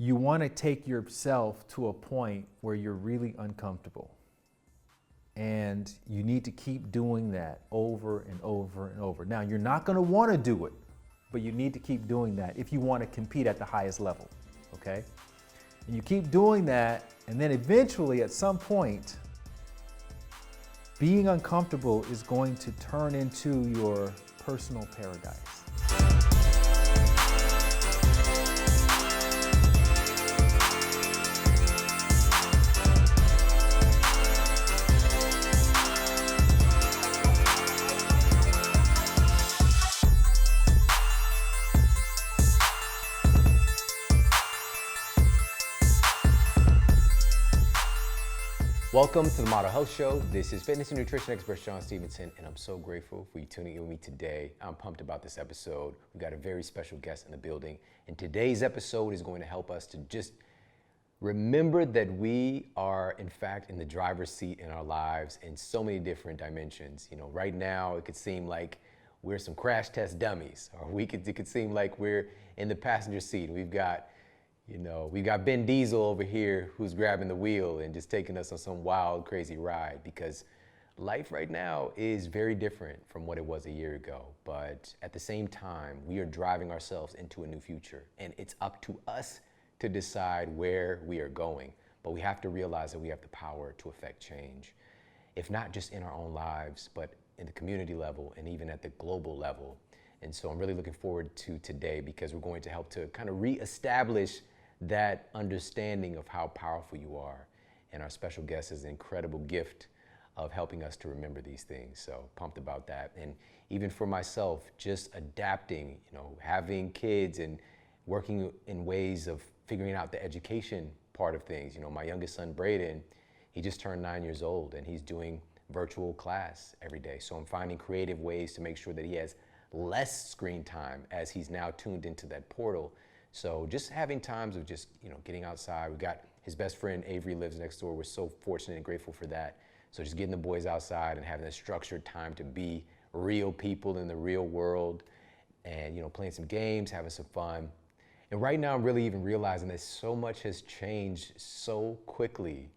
you want to take yourself to a point where you're really uncomfortable. And you need to keep doing that over and over and over. Now, you're not going to want to do it, but you need to keep doing that if you want to compete at the highest level, okay? And you keep doing that, and then eventually, at some point, being uncomfortable is going to turn into your personal paradise. Welcome to the Model Health Show. This is fitness and nutrition expert Shawn Stevenson, and I'm so grateful for you tuning in with me today. I'm pumped about this episode. We've got a very special guest in the building, and today's episode is going to help us to just remember that we are, in fact, in the driver's seat in our lives in so many different dimensions. You know, right now it could seem like we're some crash test dummies, or it could seem like we're in the passenger seat. We've got Ben Diesel over here who's grabbing the wheel and just taking us on some wild, crazy ride, because life right now is very different from what it was a year ago. But at the same time, we are driving ourselves into a new future, and it's up to us to decide where we are going. But we have to realize that we have the power to affect change, if not just in our own lives, but in the community level and even at the global level. And so I'm really looking forward to today, because we're going to help to kind of reestablish that understanding of how powerful you are. And our special guest is an incredible gift of helping us to remember these things. So pumped about that. And even for myself, just adapting, having kids and working in ways of figuring out the education part of things. My youngest son, Braden, he just turned 9 years old, and he's doing virtual class every day. So I'm finding creative ways to make sure that he has less screen time as he's now tuned into that portal. So just having times of just, getting outside. We got his best friend, Avery, lives next door. We're so fortunate and grateful for that. So just getting the boys outside and having a structured time to be real people in the real world, and, playing some games, having some fun. And right now I'm really even realizing that so much has changed so quickly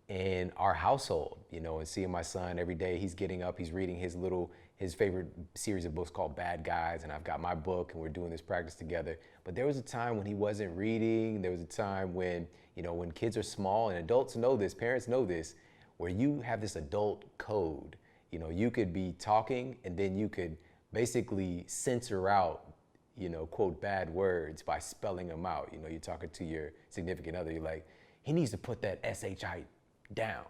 in our household, and seeing my son every day. He's getting up, he's reading his favorite series of books called Bad Guys, and I've got my book, and we're doing this practice together. But there was a time when he wasn't reading. There was a time when, when kids are small, and adults know this, parents know this, where you have this adult code. You could be talking, and then you could basically censor out, quote, bad words by spelling them out. You're talking to your significant other, you're like, he needs to put that SHI down.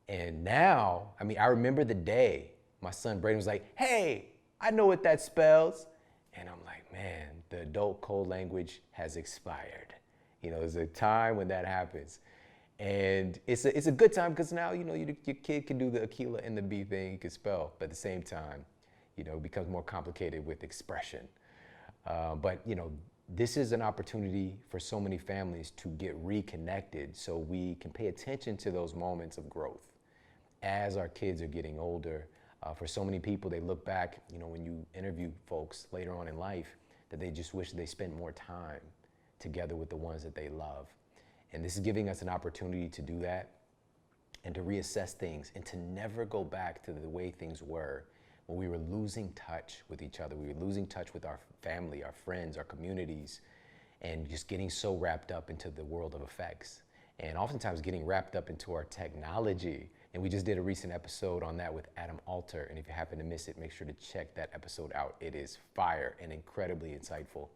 And now, I remember the day my son Braden was like, hey, I know what that spells. And I'm like, man, the adult code language has expired. There's a time when that happens. And it's a good time, because now, your kid can do the Aquila and the B thing, he can spell, but at the same time, it becomes more complicated with expression. But this is an opportunity for so many families to get reconnected, so we can pay attention to those moments of growth as our kids are getting older. For so many people, they look back, when you interview folks later on in life, that they just wish they spent more time together with the ones that they love. And this is giving us an opportunity to do that and to reassess things, and to never go back to the way things were when we were losing touch with each other. We were losing touch with our family, our friends, our communities, and just getting so wrapped up into the world of effects, and oftentimes getting wrapped up into our technology. And we just did a recent episode on that with Adam Alter, and if you happen to miss it, make sure to check that episode out. It is fire and incredibly insightful.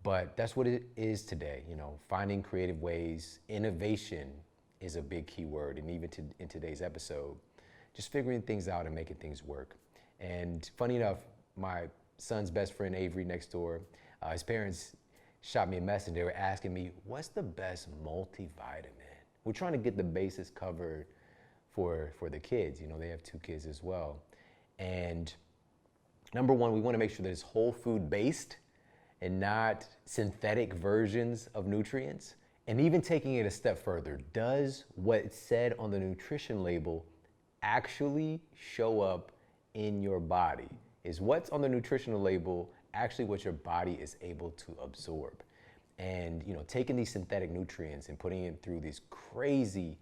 But that's what it is today, finding creative ways. Innovation is a big key word, and even in today's episode, just figuring things out and making things work. And funny enough, my son's best friend, Avery, next door, his parents shot me a message. They were asking me, what's the best multivitamin? We're trying to get the bases covered for the kids. They have 2 kids as well. And number one, we want to make sure that it's whole food based and not synthetic versions of nutrients. And even taking it a step further, does what it said on the nutrition label actually show up in your body? Is what's on the nutritional label actually what your body is able to absorb? And taking these synthetic nutrients and putting it through these crazy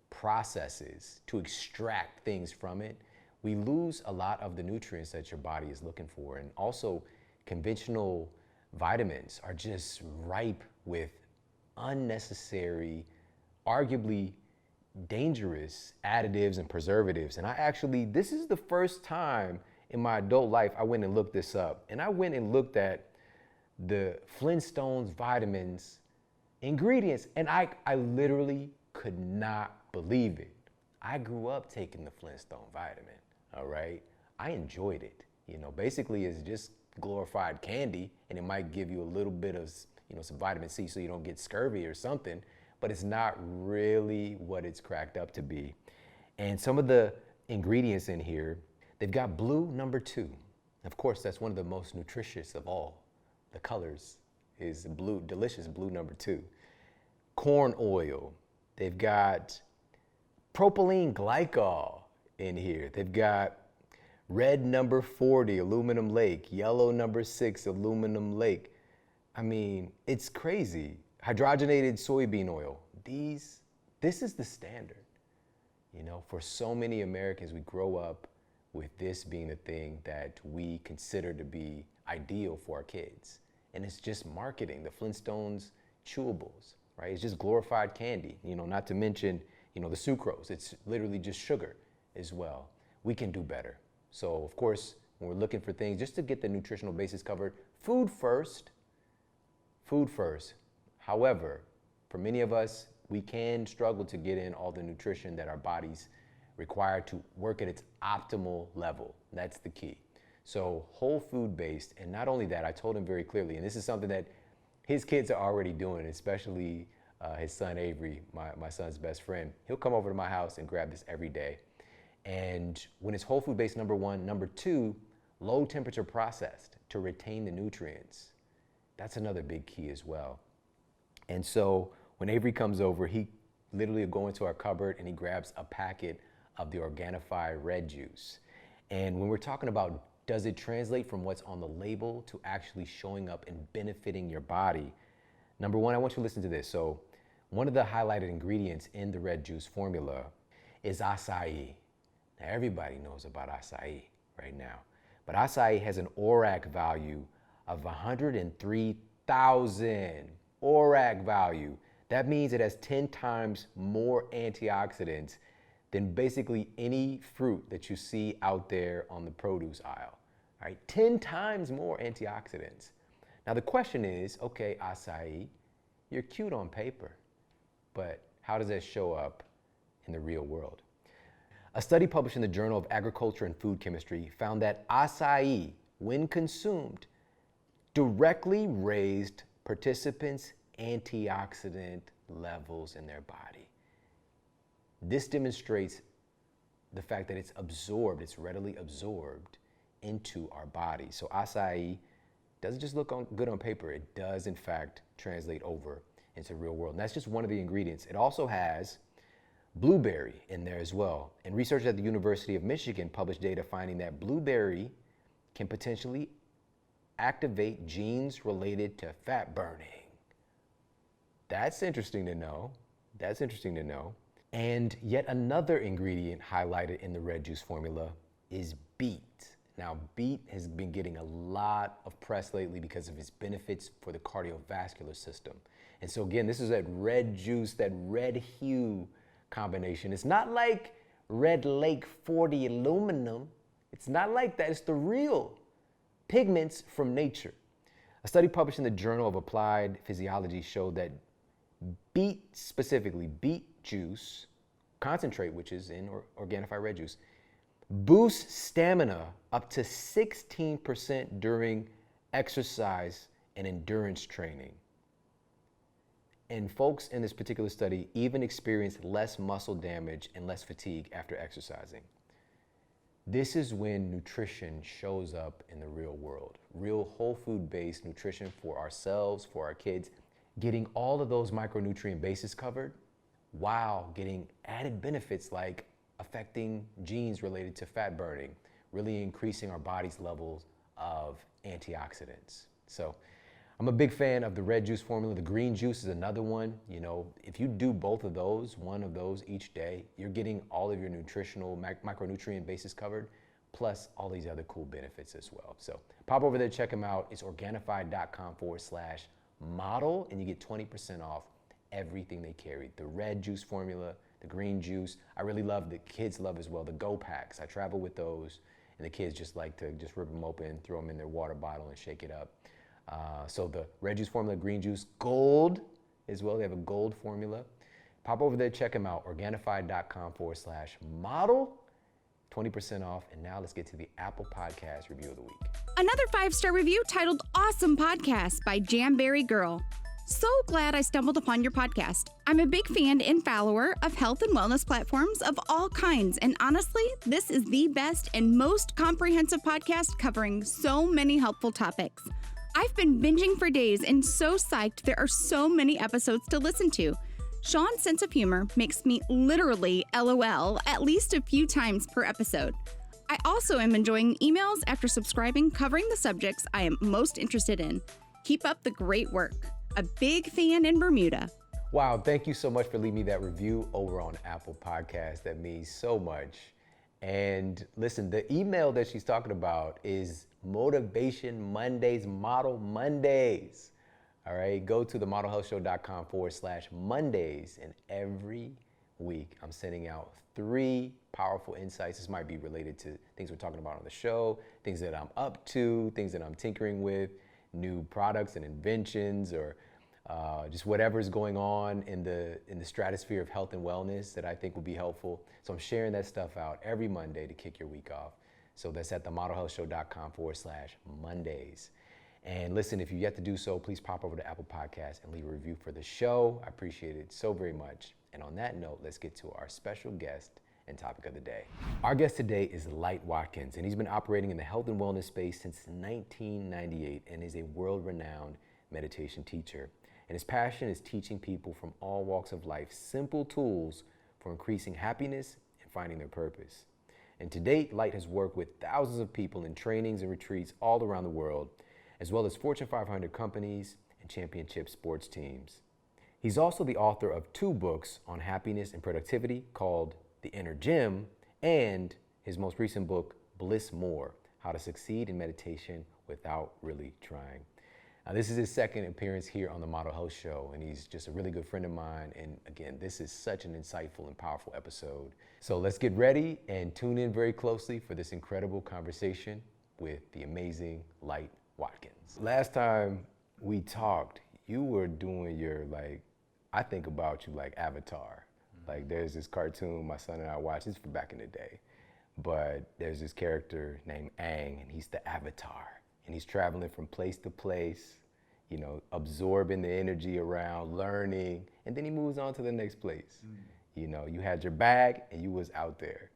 processes to extract things from it, we lose a lot of the nutrients that your body is looking for. And also, conventional vitamins are just ripe with unnecessary, arguably dangerous additives and preservatives. And this is the first time in my adult life I went and looked this up. And I went and looked at the Flintstones vitamins ingredients, and I literally could not believe it. I grew up taking the Flintstone vitamin, all right? I enjoyed it. Basically it's just glorified candy, and it might give you a little bit of, some vitamin C so you don't get scurvy or something, but it's not really what it's cracked up to be. And some of the ingredients in here, they've got blue number 2. Of course, that's one of the most nutritious of all. The colors is blue, delicious blue number 2. Corn oil. They've got propylene glycol in here. They've got red number 40, aluminum lake, yellow number 6, aluminum lake. I mean, it's crazy. Hydrogenated soybean oil. This is the standard. For so many Americans, we grow up with this being the thing that we consider to be ideal for our kids. And it's just marketing, the Flintstones chewables, right? It's just glorified candy, not to mention, the sucrose. It's literally just sugar as well. We can do better. So of course, when we're looking for things, just to get the nutritional basis covered, food first. However, for many of us, we can struggle to get in all the nutrition that our bodies require to work at its optimal level. That's the key. So whole food based, and not only that, I told him very clearly, and this is something that his kids are already doing, especially his son Avery, my son's best friend. He'll come over to my house and grab this every day. And when it's whole food based, number 1, number 2, low temperature processed to retain the nutrients. That's another big key as well. And so when Avery comes over, he literally will go into our cupboard and he grabs a packet of the Organifi red juice. And when we're talking about does it translate from what's on the label to actually showing up and benefiting your body? Number 1, I want you to listen to this. So one of the highlighted ingredients in the red juice formula is acai. Now everybody knows about acai right now, but acai has an ORAC value of 103,000 ORAC value. That means it has 10 times more antioxidants than basically any fruit that you see out there on the produce aisle, right? 10 times more antioxidants. Now the question is, okay, acai, you're cute on paper, but how does that show up in the real world? A study published in the Journal of Agriculture and Food Chemistry found that acai, when consumed, directly raised participants' antioxidant levels in their body. This demonstrates the fact that it's readily absorbed into our body. So acai doesn't just look good on paper, it does in fact translate over into the real world. And that's just one of the ingredients. It also has blueberry in there as well. And researchers at the University of Michigan published data finding that blueberry can potentially activate genes related to fat burning. That's interesting to know. And yet another ingredient highlighted in the red juice formula is beet. Now, beet has been getting a lot of press lately because of its benefits for the cardiovascular system. And so again, this is that red juice, that red hue combination. It's not like Red Lake 40 aluminum. It's not like that. It's the real pigments from nature. A study published in the Journal of Applied Physiology showed that beet, specifically beet juice, concentrate, which is in Organifi red juice, boosts stamina up to 16% during exercise and endurance training. And folks in this particular study even experienced less muscle damage and less fatigue after exercising. This is when nutrition shows up in the real world. Real whole food based nutrition for ourselves, for our kids, getting all of those micronutrient bases covered while getting added benefits like affecting genes related to fat burning, really increasing our body's levels of antioxidants. So I'm a big fan of the red juice formula. The green juice is another one. You know, if you do both of those, one of those each day, you're getting all of your nutritional micronutrient bases covered, plus all these other cool benefits as well. So pop over there, check them out. It's Organifi.com/model, and you get 20% off everything they carry. The red juice formula, the green juice. I really love, the kids love as well, the Go Packs. I travel with those, and the kids just like to just rip them open, throw them in their water bottle and shake it up. So the red juice formula, green juice, gold as well. They have a gold formula. Pop over there, check them out. Organifi.com/model, 20% off. And now let's get to the Apple Podcast Review of the Week. Another 5-star review titled Awesome Podcast by Jamberry Girl. So glad I stumbled upon your podcast. I'm a big fan and follower of health and wellness platforms of all kinds, and honestly, this is the best and most comprehensive podcast covering so many helpful topics. I've been binging for days and so psyched there are so many episodes to listen to. Shawn's sense of humor makes me literally LOL at least a few times per episode. I also am enjoying emails after subscribing covering the subjects I am most interested in. Keep up the great work. A big fan in Bermuda. Wow, thank you so much for leaving me that review over on Apple Podcasts. That means so much. And listen, the email that she's talking about is Motivation Mondays, Model Mondays. All right, go to themodelhealthshow.com/Mondays, and every week I'm sending out 3 powerful insights. This might be related to things we're talking about on the show, things that I'm up to, things that I'm tinkering with, new products and inventions, or just whatever's going on in the stratosphere of health and wellness that I think will be helpful. So I'm sharing that stuff out every Monday to kick your week off. So that's at themodelhealthshow.com/Mondays. And listen, if you've yet to do so, please pop over to Apple Podcasts and leave a review for the show. I appreciate it so very much. And on that note, let's get to our special guest and topic of the day. Our guest today is Light Watkins, and he's been operating in the health and wellness space since 1998 and is a world-renowned meditation teacher. And his passion is teaching people from all walks of life simple tools for increasing happiness and finding their purpose. And to date, Light has worked with thousands of people in trainings and retreats all around the world, as well as Fortune 500 companies and championship sports teams. He's also the author of 2 books on happiness and productivity called The Inner Gym, and his most recent book, Bliss More: How to Succeed in Meditation Without Really Trying. Now, this is his second appearance here on the Model Health Show, and he's just a really good friend of mine. And again, this is such an insightful and powerful episode. So let's get ready and tune in very closely for this incredible conversation with the amazing Light Watkins. Last time we talked, you were doing your, I think about you like Avatar. Like, there's this cartoon my son and I watched, it's from back in the day, but there's this character named Aang, and he's the Avatar. And he's traveling from place to place, you know, absorbing the energy around, learning, and then he moves on to the next place. You know, you had your bag and you was out there,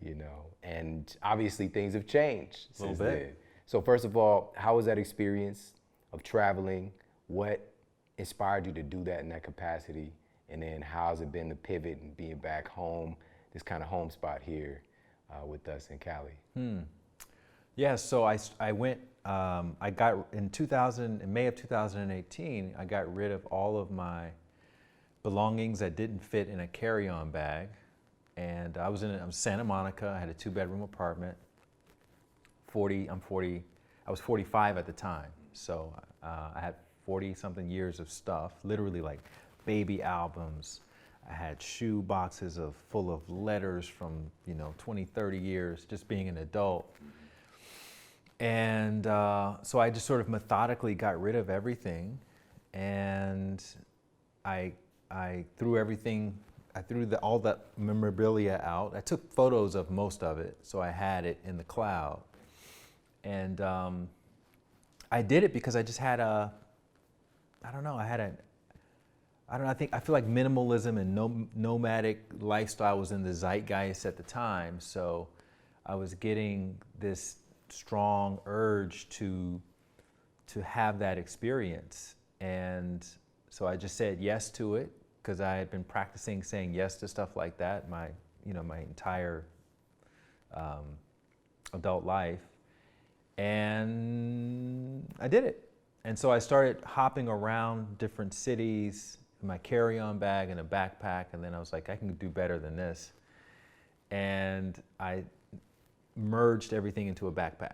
you know, and obviously things have changed since then. So first of all, how was that experience of traveling? What inspired you to do that in that capacity? And then how's it been to pivot and being back home, this kind of home spot here with us in Cali? Yeah, so I went, I got in May of 2018, I got rid of all of my belongings that didn't fit in a carry-on bag. And I was in Santa Monica. I had a 2-bedroom apartment. I was 45 at the time. So I had 40-something years of stuff, literally like baby albums. I had shoe boxes full of letters from, 20, 30 years, just being an adult. And so I just sort of methodically got rid of everything, and I threw everything, all the memorabilia out. I took photos of most of it, so I had it in the cloud. And I did it because I just had I feel like minimalism and nomadic lifestyle was in the zeitgeist at the time, so I was getting this strong urge to have that experience. And so I just said yes to it because I had been practicing saying yes to stuff like that my entire adult life. And I did it. And so I started hopping around different cities, my carry-on bag and a backpack, and then I was like, I can do better than this. And I merged everything into a backpack.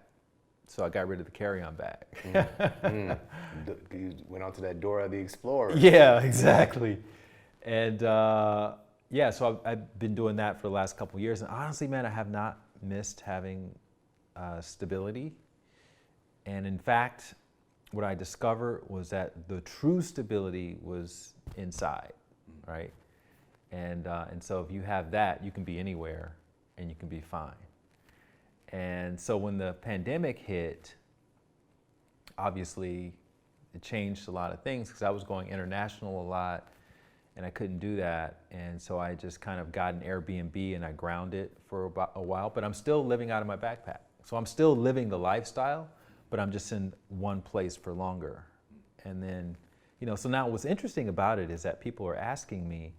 So I got rid of the carry-on bag. You went on to that Dora the Explorer. Yeah, exactly. And yeah, so I've been doing that for the last couple of years. And honestly, man, I have not missed having stability. And in fact, what I discovered was that the true stability was inside, right? And so if you have that, you can be anywhere and you can be fine. And so when the pandemic hit, obviously it changed a lot of things because I was going international a lot and I couldn't do that. And so I just kind of got an Airbnb and I grounded for about a while, but I'm still living out of my backpack. So I'm still living the lifestyle, but I'm just in one place for longer. And then, so now what's interesting about it is that people are asking me,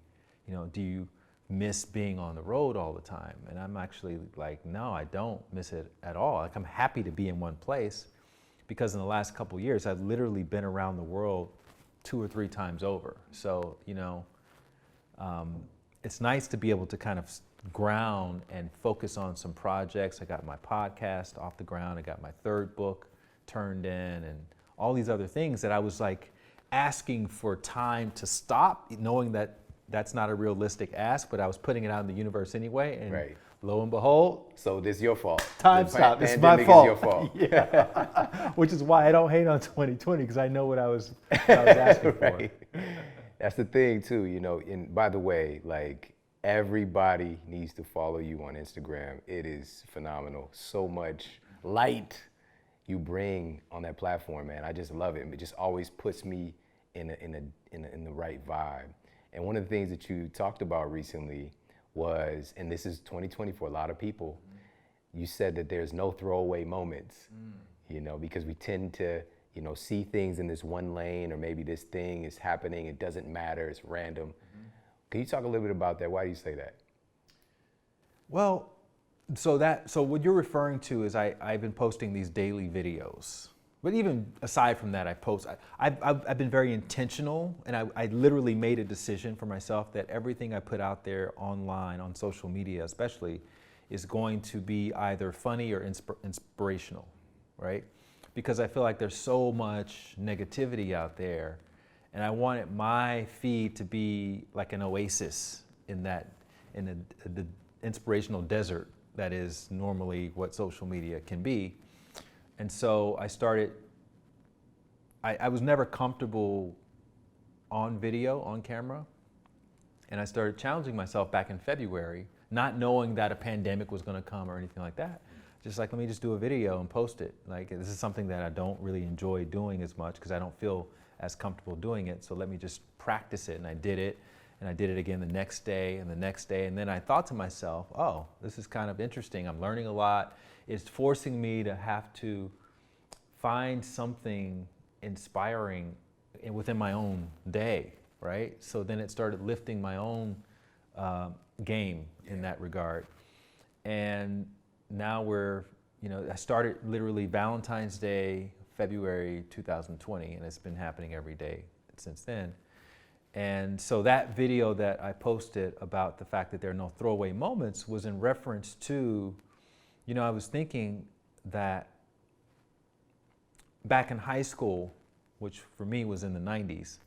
do you miss being on the road all the time? And I'm actually like, no, I don't miss it at all. Like, I'm happy to be in one place because in the last couple of years, I've literally been around the world 2 or 3 times over. So, it's nice to be able to kind of ground and focus on some projects. I got my podcast off the ground. I got my 3rd book turned in and all these other things that I was like asking for time to stop, knowing that that's not a realistic ask, but I was putting it out in the universe anyway. And right. Lo and behold. So this is your fault. Time stop. It's my fault. Is your fault. Yeah. Which is why I don't hate on 2020 because I know what I was asking right. for. That's the thing too, and by the way, like everybody needs to follow you on Instagram. It is phenomenal. So much light you bring on that platform, man. I just love it. It just always puts me in the right vibe. And one of the things that you talked about recently was, and this is 2020 for a lot of people, you said that there's no throwaway moments, because we tend to, see things in this one lane, or maybe this thing is happening, it doesn't matter, it's random. Can you talk a little bit about that? Why do you say that? Well, so what you're referring to is I've been posting these daily videos. But even aside from that, I've been very intentional, and I literally made a decision for myself that everything I put out there online, on social media especially, is going to be either funny or inspirational, right? Because I feel like there's so much negativity out there, and I wanted my feed to be like an oasis in the inspirational desert that is normally what social media can be. And so I started, I was never comfortable on video, on camera, and I started challenging myself back in February, not knowing that a pandemic was gonna come or anything like that. Just like, let me just do a video and post it. Like, this is something that I don't really enjoy doing as much because I don't feel as comfortable doing it, so let me just practice it. And I did it, and I did it again the next day and the next day, and then I thought to myself, oh, this is kind of interesting. I'm learning a lot. It's forcing me to have to find something inspiring within my own day, right? So then it started lifting my own game in that regard. And now I started literally Valentine's Day, February 2020, and it's been happening every day since then. And so that video that I posted about the fact that there are no throwaway moments was in reference to, I was thinking that back in high school, which for me was in the 90s,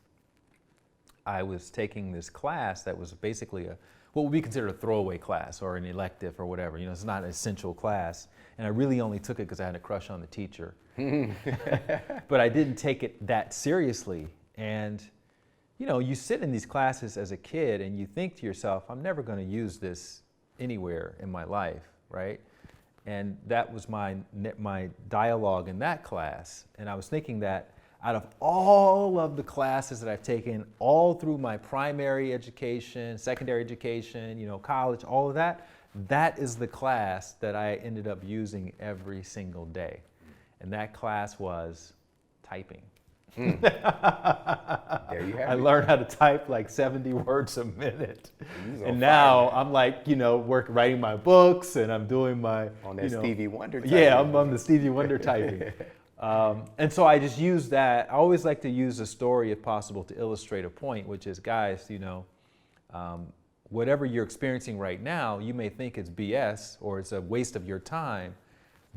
I was taking this class that was basically what would be considered a throwaway class or an elective or whatever. It's not an essential class. And I really only took it because I had a crush on the teacher. But I didn't take it that seriously. And, you sit in these classes as a kid and you think to yourself, I'm never going to use this anywhere in my life, right? And that was my dialogue in that class. And I was thinking that out of all of the classes that I've taken all through my primary education, secondary education, college, all of that, that is the class that I ended up using every single day. And that class was typing. There you have it. I learned how to type like 70 words a minute. And now I'm like, writing my books and I'm doing my... On that Stevie Wonder typing. Yeah, I'm on the Stevie Wonder typing. And so I just use that. I always like to use a story if possible to illustrate a point, which is, guys, whatever you're experiencing right now, you may think it's BS or it's a waste of your time,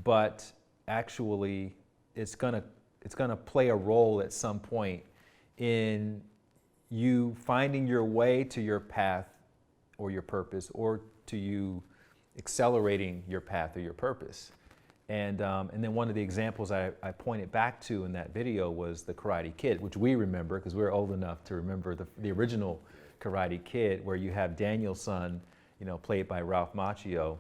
but actually it's gonna play a role at some point in you finding your way to your path or your purpose, or to you accelerating your path or your purpose. And then one of the examples I pointed back to in that video was the Karate Kid, which we remember because we're old enough to remember the original Karate Kid, where you have Daniel's son, played by Ralph Macchio,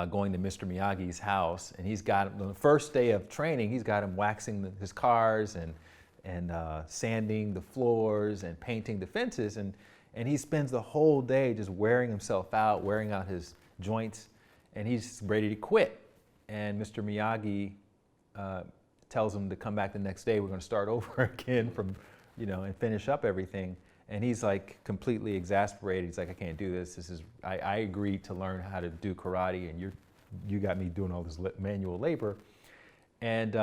going to Mr. Miyagi's house, and he's got him, on the first day of training, he's got him waxing his cars and sanding the floors and painting the fences, and he spends the whole day just wearing himself out, wearing out his joints, and he's ready to quit. And Mr. Miyagi tells him to come back the next day. We're going to start over again from, and finish up everything. And he's like completely exasperated. He's like, I can't do this. I agreed to learn how to do karate, and you got me doing all this manual labor. And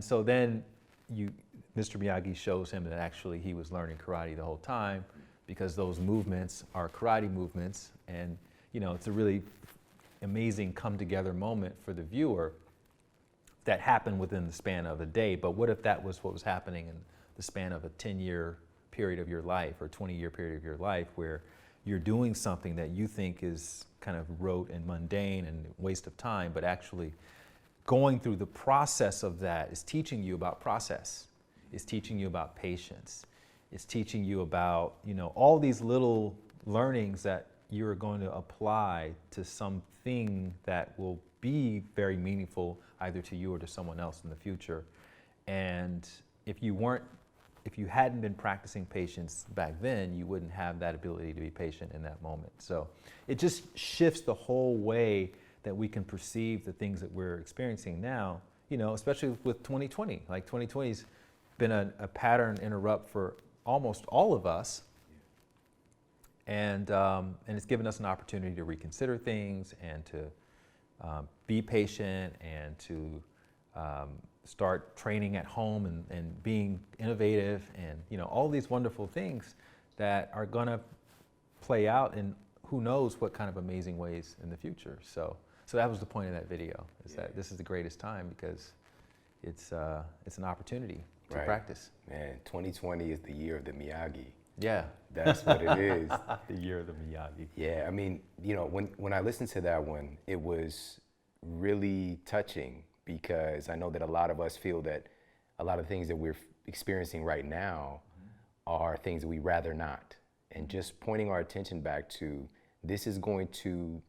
so then Mr. Miyagi shows him that actually he was learning karate the whole time, because those movements are karate movements. And it's a really amazing come together moment for the viewer that happened within the span of a day. But what if that was what was happening in the span of a 10-year period of your life or 20-year period of your life, where you're doing something that you think is kind of rote and mundane and waste of time, but actually going through the process of that is teaching you about process, is teaching you about patience, is teaching you about, all these little learnings that you're going to apply to something that will be very meaningful either to you or to someone else in the future. And if you hadn't been practicing patience back then, you wouldn't have that ability to be patient in that moment. So it just shifts the whole way that we can perceive the things that we're experiencing now, especially with 2020. Like 2020's been a pattern interrupt for almost all of us. And it's given us an opportunity to reconsider things and to be patient and to start training at home and being innovative and all these wonderful things that are going to play out in who knows what kind of amazing ways in the future. So that was the point of that video, is that this is the greatest time because it's an opportunity to practice. Man, 2020 is the year of the Miyagi. Yeah. That's what it is. The year of the Miyagi. Yeah, I mean, when I listened to that one, it was really touching, because I know that a lot of us feel that a lot of things that we're experiencing right now are things that we rather not. And just pointing our attention back to, this is going to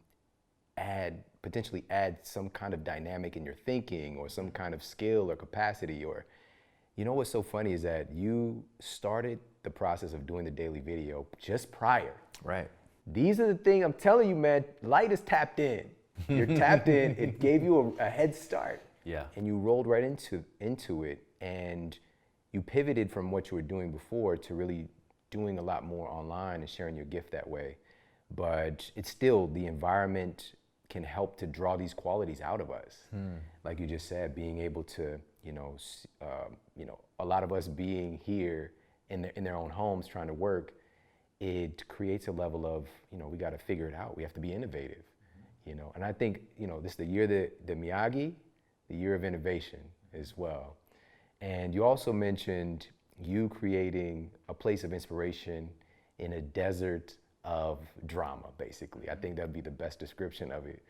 potentially add some kind of dynamic in your thinking or some kind of skill or capacity. Or, what's so funny is that you started the process of doing the daily video just prior. Right. These are the things I'm telling you, man, light is tapped in. You're tapped in. It gave you a head start. Yeah. And you rolled right into it, and you pivoted from what you were doing before to really doing a lot more online and sharing your gift that way. But it's still, the environment can help to draw these qualities out of us. Like you just said, being able to, a lot of us being here in their own homes trying to work, it creates a level of, we got to figure it out. We have to be innovative, And I think, this is the year the Miyagi, the year of innovation as well. And you also mentioned you creating a place of inspiration in a desert of drama, basically. I think that'd be the best description of it.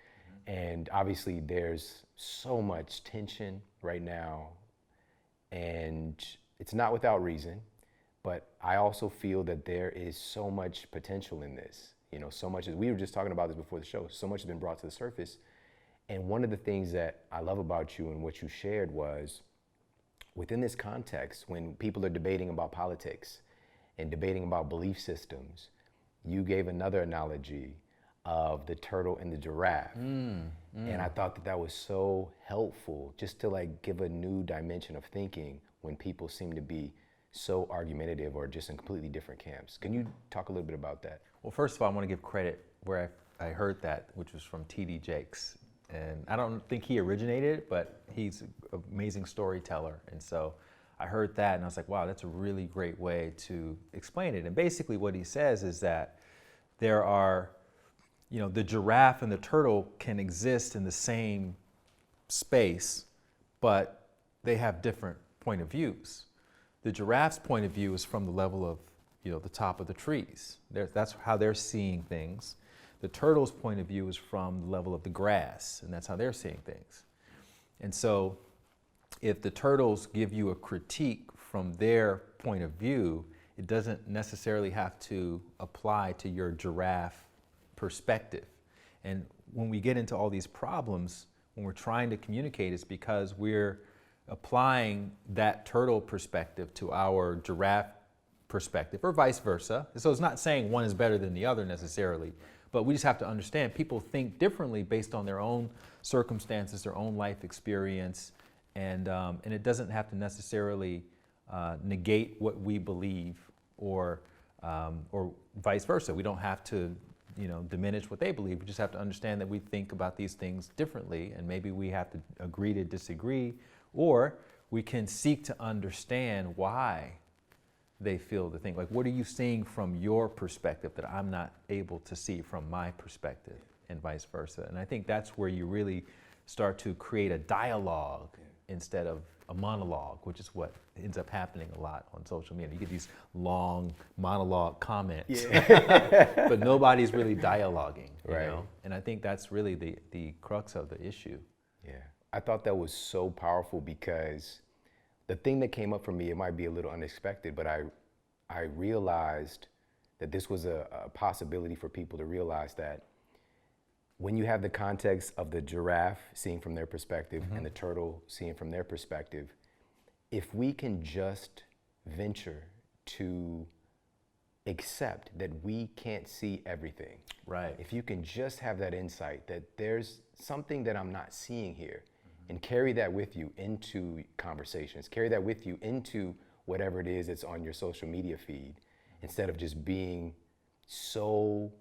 And obviously there's so much tension right now, and it's not without reason, but I also feel that there is so much potential in this. So much, as we were just talking about this before the show, so much has been brought to the surface. And one of the things that I love about you and what you shared was, within this context, when people are debating about politics and debating about belief systems, you gave another analogy of the turtle and the giraffe. And I thought that was so helpful, just to give a new dimension of thinking when people seem to be so argumentative or just in completely different camps. Can you talk a little bit about that? Well, first of all, I want to give credit where I heard that, which was from T.D. Jakes. And I don't think he originated it, but he's an amazing storyteller. And so I heard that and I was like, wow, that's a really great way to explain it. And basically what he says is that there are, the giraffe and the turtle can exist in the same space, but they have different point of views. The giraffe's point of view is from the level of, the top of the trees. That's how they're seeing things. The turtle's point of view is from the level of the grass, and that's how they're seeing things. And so if the turtles give you a critique from their point of view, it doesn't necessarily have to apply to your giraffe perspective. And when we get into all these problems, when we're trying to communicate, it's because we're applying that turtle perspective to our giraffe perspective, or vice versa. So it's not saying one is better than the other necessarily, but we just have to understand people think differently based on their own circumstances, their own life experience, and it doesn't have to necessarily negate what we believe, or vice versa. We don't have to, diminish what they believe. We just have to understand that we think about these things differently, and maybe we have to agree to disagree, or we can seek to understand why they feel the thing. Like, what are you seeing from your perspective that I'm not able to see from my perspective, and vice versa? And I think that's where you really start to create a dialogue instead of a monologue, which is what ends up happening a lot on social media. You get these long monologue comments, but nobody's really dialoguing, right? And I think that's really the crux of the issue. Yeah, I thought that was so powerful, because the thing that came up for me, it might be a little unexpected, but I realized that this was a possibility for people to realize that when you have the context of the giraffe seeing from their perspective and the turtle seeing from their perspective, if we can just venture to accept that we can't see everything. Right. If you can just have that insight that there's something that I'm not seeing here, and carry that with you into conversations, carry that with you into whatever it is that's on your social media feed, instead of just being so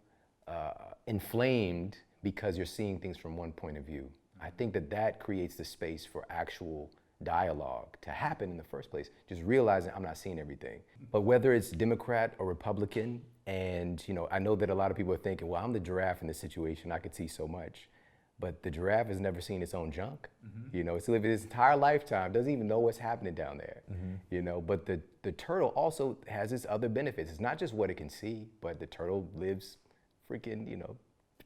inflamed because you're seeing things from one point of view. I think that creates the space for actual dialogue to happen in the first place, just realizing I'm not seeing everything. But whether it's Democrat or Republican, and I know that a lot of people are thinking, well, I'm the giraffe in this situation, I could see so much. But the giraffe has never seen its own junk. It's lived its entire lifetime, doesn't even know what's happening down there. But the turtle also has its other benefits. It's not just what it can see, but the turtle lives freaking,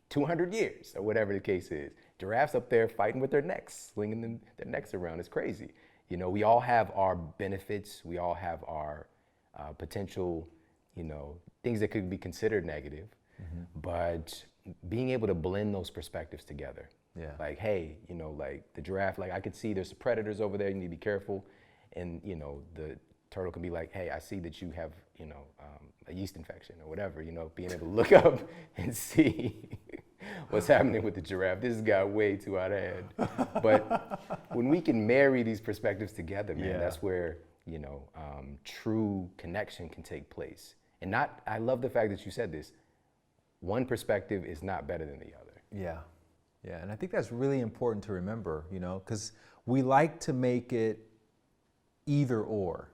200 years or whatever the case is. Giraffes up there fighting with their necks, slinging their necks around. It's crazy. We all have our benefits. We all have our potential, things that could be considered negative. But being able to blend those perspectives together. Yeah. Like, hey, like the giraffe, like I could see there's predators over there, you need to be careful. And, the turtle can be like, hey, I see that you have, a yeast infection or whatever, being able to look up and see what's happening with the giraffe. This has got way too out of hand. But when we can marry these perspectives together, man, that's where, true connection can take place. And I love the fact that you said this, one perspective is not better than the other. Yeah, and I think that's really important to remember, because we like to make it either or.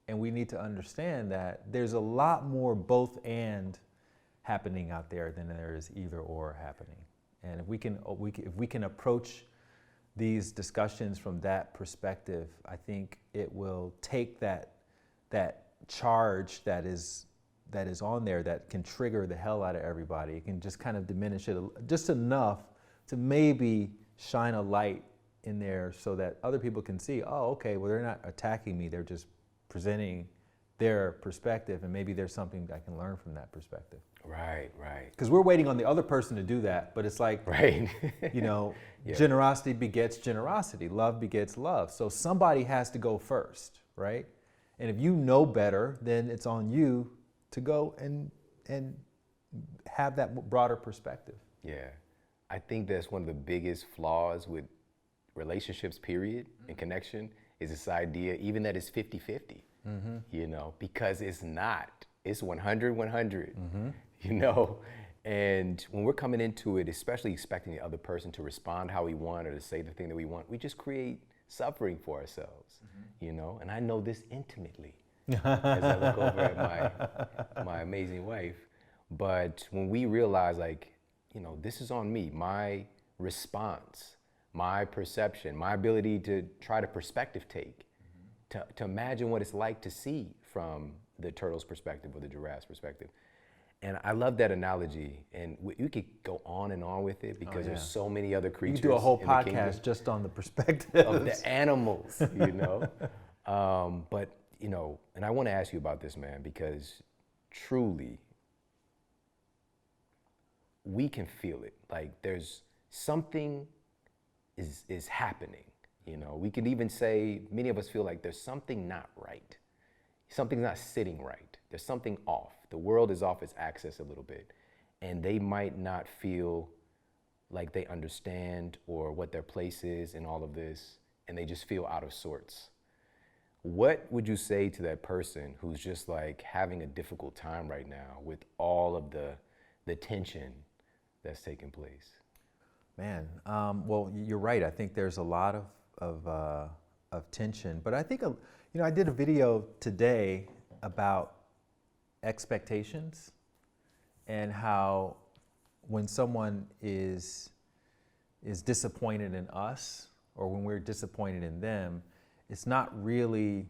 And we need to understand that there's a lot more both and happening out there than there is either or happening. And if we can approach these discussions from that perspective, I think it will take that charge that is on there that can trigger the hell out of everybody. It can just kind of diminish it just enough to maybe shine a light in there so that other people can see, oh, okay, well, they're not attacking me, they're just presenting their perspective, and maybe there's something I can learn from that perspective. Right. Because we're waiting on the other person to do that, but it's like, right. Generosity begets generosity, love begets love. So somebody has to go first, right? And if you know better, then it's on you to go and have that broader perspective. Yeah, I think that's one of the biggest flaws with relationships, period, and connection, is this idea, even that it's 50-50, because it's not. It's 100-100, And when we're coming into it, especially expecting the other person to respond how we want or to say the thing that we want, we just create suffering for ourselves, you know? And I know this intimately as I look over at my amazing wife. But when we realize, like, you know, this is on me, my response, my perception, my ability to try to perspective take, to imagine what it's like to see from the turtle's perspective or the giraffe's perspective. And I love that analogy, and you could go on and on with it because there's so many other creatures. You could do a whole in the kingdom podcast just on the perspective of the animals, you know. But you know, and I want to ask you about this, man, because truly, we can feel it. Like there's something is happening. You know, we can even say many of us feel like there's something not right. Something's not sitting right. There's something off. The world is off its axis a little bit, and they might not feel like they understand or what their place is in all of this, and they just feel out of sorts. What would you say to that person who's just like having a difficult time right now with all of the tension that's taking place? Man, well, you're right. I think there's a lot of tension, but I think, you know, I did a video today about expectations and how when someone is disappointed in us or when we're disappointed in them, it's not really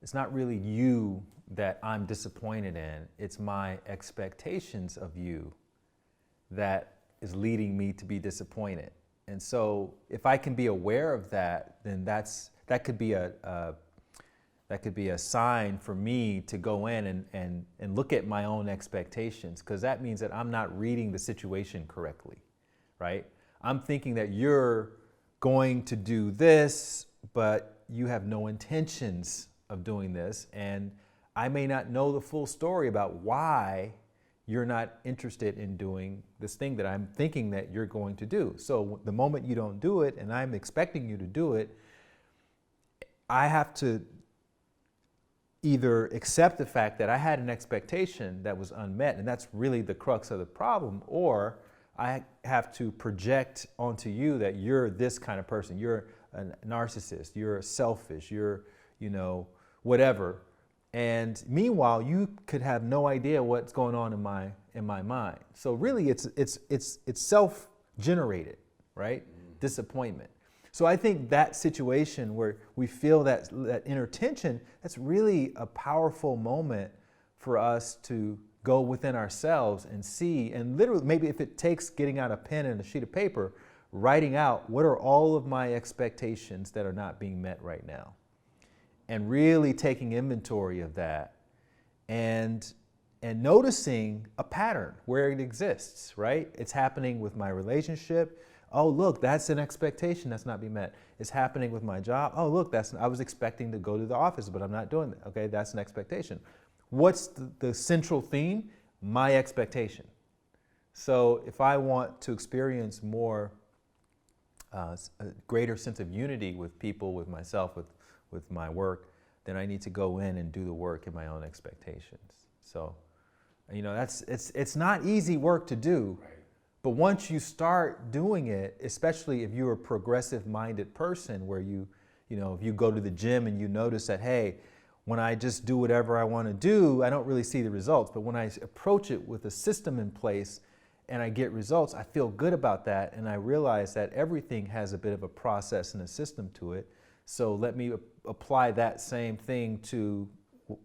you that I'm disappointed in. It's my expectations of you that is leading me to be disappointed. And so if I can be aware of that, then that could be a sign for me to go in and look at my own expectations, because that means that I'm not reading the situation correctly, right? I'm thinking that you're going to do this, but you have no intentions of doing this, and I may not know the full story about why you're not interested in doing this thing that I'm thinking that you're going to do. So the moment you don't do it, and I'm expecting you to do it, I have to either accept the fact that I had an expectation that was unmet, and that's really the crux of the problem, or I have to project onto you that you're this kind of person. You're a narcissist, you're selfish, you're, you know, whatever. And meanwhile, you could have no idea what's going on in my mind. So really, it's self-generated, right? Disappointment. So I think that situation where we feel that inner tension, that's really a powerful moment for us to go within ourselves and see, and literally, maybe if it takes getting out a pen and a sheet of paper, writing out what are all of my expectations that are not being met right now, and really taking inventory of that, and noticing a pattern where it exists, right? It's happening with my relationship. Oh, look, that's an expectation that's not being met. It's happening with my job. Oh, look, I was expecting to go to the office, but I'm not doing that. Okay, that's an expectation. What's the central theme? My expectation. So if I want to experience more, a greater sense of unity with people, with myself, with my work, then I need to go in and do the work in my own expectations. So, you know, it's not easy work to do. Right. But once you start doing it, especially if you're a progressive-minded person where you know, if you go to the gym and you notice that, hey, when I just do whatever I want to do, I don't really see the results. But when I approach it with a system in place and I get results, I feel good about that. And I realize that everything has a bit of a process and a system to it. So let me apply that same thing to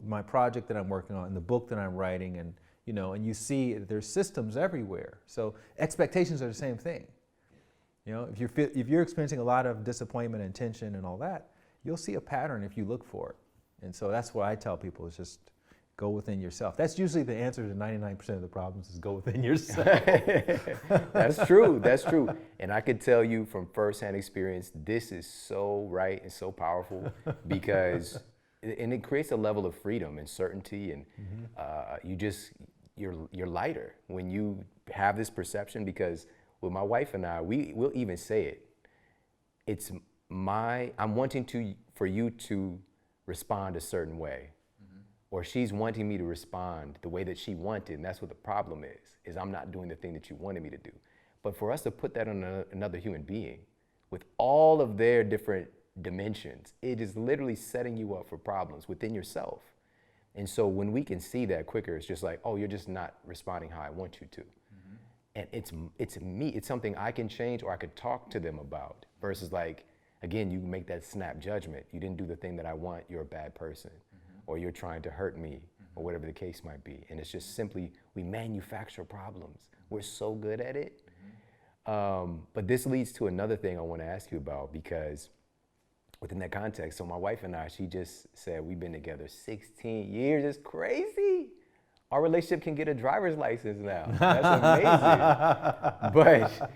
my project that I'm working on and the book that I'm writing, and you know, and you see there's systems everywhere. So expectations are the same thing. You know, if you're experiencing a lot of disappointment and tension and all that, you'll see a pattern if you look for it. And so that's what I tell people, is just go within yourself. That's usually the answer to 99% of the problems, is go within yourself. That's true, that's true. And I could tell you from firsthand experience, this is so right and so powerful, because and it creates a level of freedom and certainty, and you're lighter when you have this perception. Because with my wife and I, we'll even say it. I'm wanting for you to respond a certain way, or she's wanting me to respond the way that she wanted, and that's what the problem is I'm not doing the thing that you wanted me to do. But for us to put that on another human being with all of their different dimensions, it is literally setting you up for problems within yourself. And so when we can see that quicker, it's just like, oh, you're just not responding how I want you to. And it's me, it's something I can change or I could talk to them about versus like, again, you make that snap judgment. You didn't do the thing that I want, you're a bad person, or you're trying to hurt me, or whatever the case might be. And it's just simply, we manufacture problems. We're so good at it. But this leads to another thing I want to ask you about, because within that context, so my wife and I, she just said we've been together 16 years. It's crazy. Our relationship can get a driver's license now. That's amazing.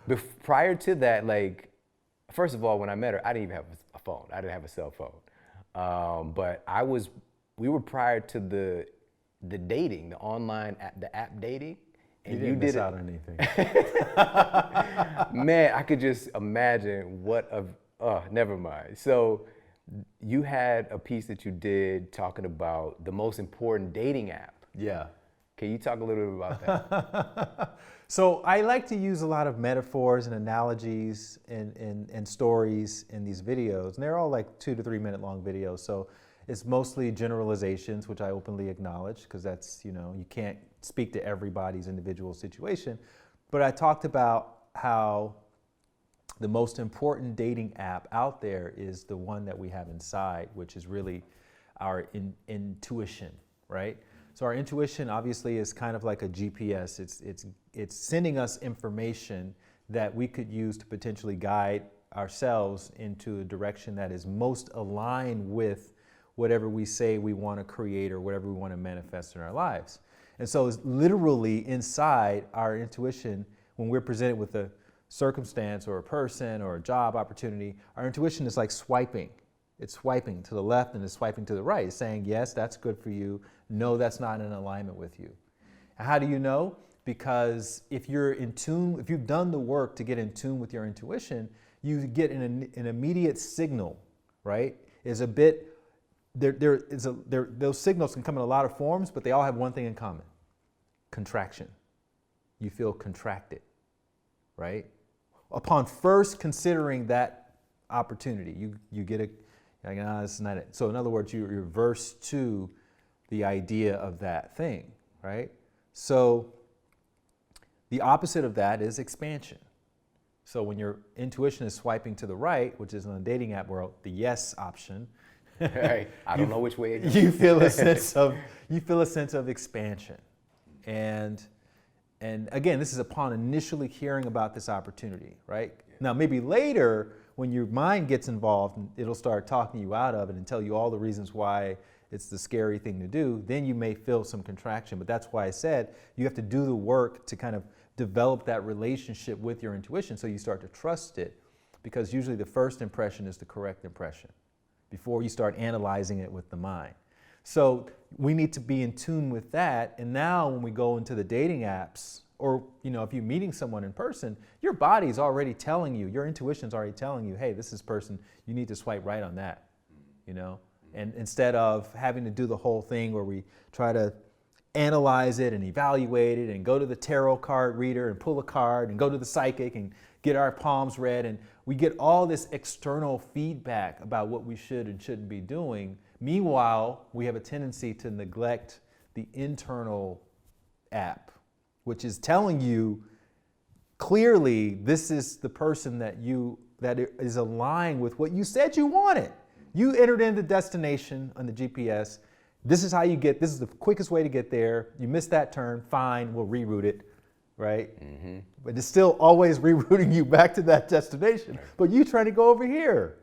But prior to that, like, first of all, when I met her, I didn't even have a phone. I didn't have a cell phone. But we were prior to the dating, the online app, the app dating. And you didn't miss out on anything. Man, I could just imagine never mind. So you had a piece that you did talking about the most important dating app. Yeah. Can you talk a little bit about that? So I like to use a lot of metaphors and analogies and stories in these videos. And they're all like 2 to 3 minute long videos. So it's mostly generalizations, which I openly acknowledge, because that's, you can't speak to everybody's individual situation. But I talked about how the most important dating app out there is the one that we have inside, which is really our intuition, right? So our intuition obviously is kind of like a GPS. It's sending us information that we could use to potentially guide ourselves into a direction that is most aligned with whatever we say we want to create or whatever we want to manifest in our lives. And so it's literally inside our intuition, when we're presented with a circumstance or a person or a job opportunity, our intuition is like swiping. It's swiping to the left and it's swiping to the right. It's saying, yes, that's good for you. No, that's not in alignment with you. How do you know? Because if you're in tune, if you've done the work to get in tune with your intuition, you get an immediate signal, right? Is a bit, those signals can come in a lot of forms, but they all have one thing in common: contraction. You feel contracted, right? Upon first considering that opportunity, you get like, this is not it. So in other words, you reverse to the idea of that thing, right? So the opposite of that is expansion. So when your intuition is swiping to the right, which is in the dating app world, the yes option, right. I don't know which way it goes. You feel a sense of expansion. And again, this is upon initially hearing about this opportunity, right? Yeah. Now, maybe later, when your mind gets involved, it'll start talking you out of it and tell you all the reasons why it's the scary thing to do. Then you may feel some contraction. But that's why I said you have to do the work to kind of develop that relationship with your intuition so you start to trust it. Because usually the first impression is the correct impression before you start analyzing it with the mind. So we need to be in tune with that. And now when we go into the dating apps, or if you're meeting someone in person, your body's already telling you, your intuition's already telling you, hey, this is person, you need to swipe right on that, And instead of having to do the whole thing where we try to analyze it and evaluate it and go to the tarot card reader and pull a card and go to the psychic and get our palms read, and we get all this external feedback about what we should and shouldn't be doing. Meanwhile, we have a tendency to neglect the internal app, which is telling you clearly this is the person that is aligned with what you said you wanted. You entered in the destination on the GPS. This is the quickest way to get there. You missed that turn, fine, we'll reroute it, right? Mm-hmm. But it's still always rerouting you back to that destination. Right. But you trying to go over here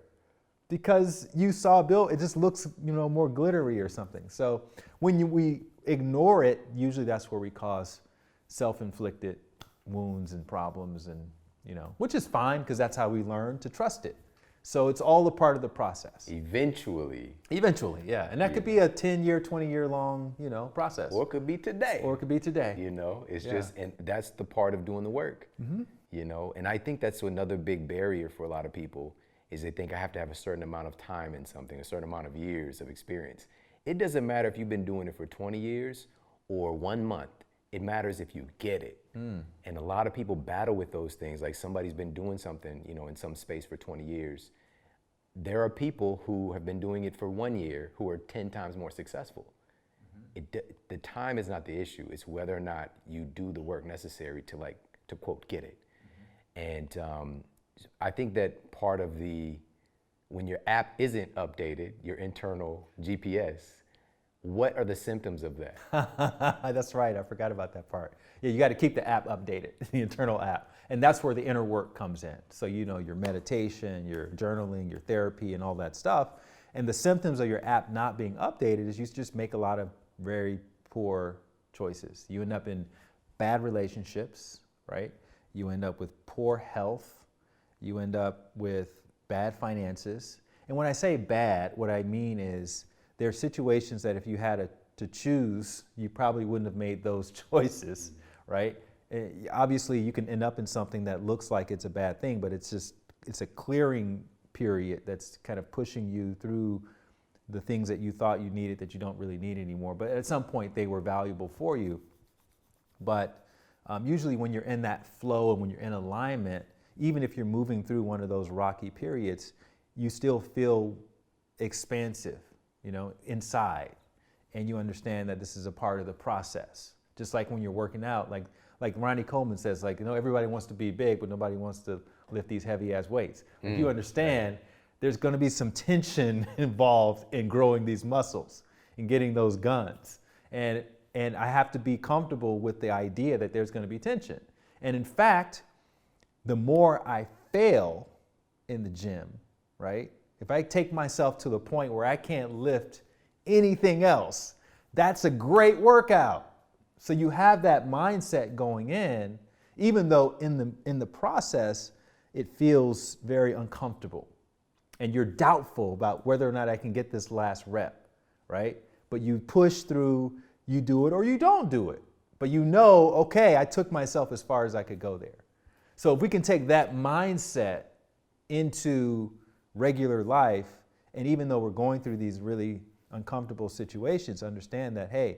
because you saw a bill, it just looks, more glittery or something. So when we ignore it, usually that's where we cause self-inflicted wounds and problems, and which is fine because that's how we learn to trust it. So it's all a part of the process. Eventually, yeah. And that could be a 10-year, 20-year long, process. Or it could be today. It's just, and that's the part of doing the work, And I think that's another big barrier for a lot of people is they think I have to have a certain amount of time in something, a certain amount of years of experience. It doesn't matter if you've been doing it for 20 years or 1 month. It matters if you get it. And a lot of people battle with those things. Like somebody's been doing something, you know, in some space for 20 years. There are people who have been doing it for 1 year who are 10 times more successful. The time is not the issue. It's whether or not you do the work necessary to quote, get it. And I think that part of when your app isn't updated, your internal GPS, what are the symptoms of that? That's right, I forgot about that part. Yeah, you got to keep the app updated, the internal app. And that's where the inner work comes in. So, you know, your meditation, your journaling, your therapy, and all that stuff. And the symptoms of your app not being updated is you just make a lot of very poor choices. You end up in bad relationships, right? You end up with poor health. You end up with bad finances. And when I say bad, what I mean is there are situations that if you had to choose, you probably wouldn't have made those choices, right? Obviously, you can end up in something that looks like it's a bad thing, but it's a clearing period that's kind of pushing you through the things that you thought you needed that you don't really need anymore. But at some point, they were valuable for you. But usually when you're in that flow and when you're in alignment, even if you're moving through one of those rocky periods, you still feel expansive, you know, inside. And you understand that this is a part of the process. Just like when you're working out, like Ronnie Coleman says, like, you know, everybody wants to be big, but nobody wants to lift these heavy ass weights. If you understand, there's gonna be some tension involved in growing these muscles and getting those guns. And I have to be comfortable with the idea that there's gonna be tension. And in fact, the more I fail in the gym, right? If I take myself to the point where I can't lift anything else, that's a great workout. So you have that mindset going in, even though in the process, it feels very uncomfortable. And you're doubtful about whether or not I can get this last rep, right? But you push through, you do it or you don't do it. But you know, okay, I took myself as far as I could go there. So if we can take that mindset into regular life, and even though we're going through these really uncomfortable situations, understand that, hey,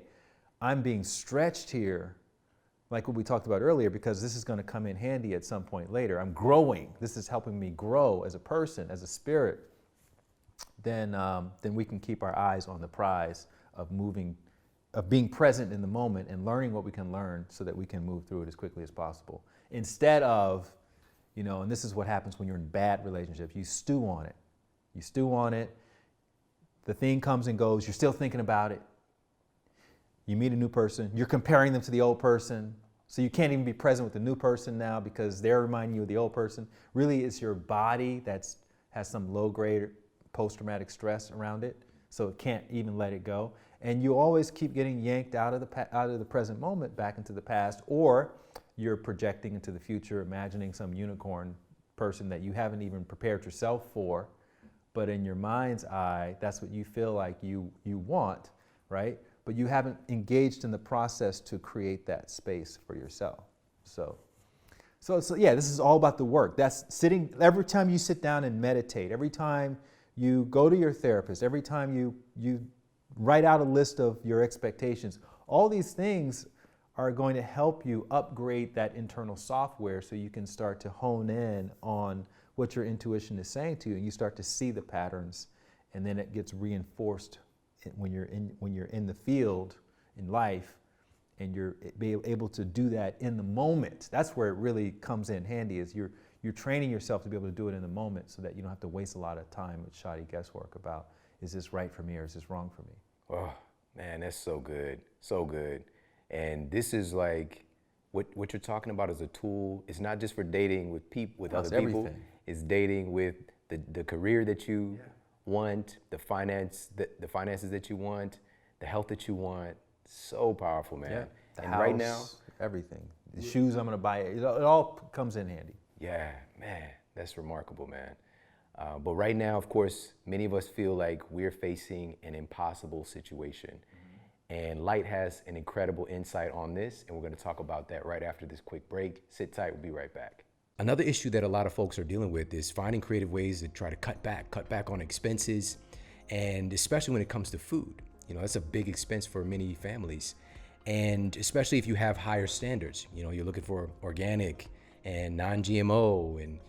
I'm being stretched here, like what we talked about earlier, because this is going to come in handy at some point later. I'm growing. This is helping me grow as a person, as a spirit. Then we can keep our eyes on the prize of being present in the moment and learning what we can learn so that we can move through it as quickly as possible. Instead of, you know, and this is what happens when you're in bad relationships, you stew on it. You stew on it. The thing comes and goes. You're still thinking about it. You meet a new person. You're comparing them to the old person. So you can't even be present with the new person now because they're reminding you of the old person. Really, it's your body that has some low-grade post-traumatic stress around it. So it can't even let it go. And you always keep getting yanked out of the present moment back into the past, or you're projecting into the future, imagining some unicorn person that you haven't even prepared yourself for. But in your mind's eye, that's what you feel like you want, right? But you haven't engaged in the process to create that space for yourself. So yeah, this is all about the work. That's sitting, every time you sit down and meditate, every time you go to your therapist, every time you write out a list of your expectations, all these things are going to help you upgrade that internal software so you can start to hone in on what your intuition is saying to you, and you start to see the patterns, and then it gets reinforced when you're in the field in life, and you're able to do that in the moment. That's where it really comes in handy, is you're training yourself to be able to do it in the moment so that you don't have to waste a lot of time with shoddy guesswork about, is this right for me or is this wrong for me? Oh, man, that's so good, so good. And this is like, what you're talking about is a tool. It's not just for dating with other people. Everything. It's dating with the career that you want, the finances that you want, the health that you want. So powerful, man. Yeah. The and house, right now, everything. The shoes I'm gonna buy, it all comes in handy. yeah, man, that's remarkable, man. But right now, of course, many of us feel like we're facing an impossible situation. And Light has an incredible insight on this, and we're going to talk about that right after this quick break. Sit tight, we'll be right back. Another issue that a lot of folks are dealing with is finding creative ways to try to cut back on expenses, and especially when it comes to food. That's a big expense for many families. And especially if you have higher standards, you're looking for organic and non-GMO and,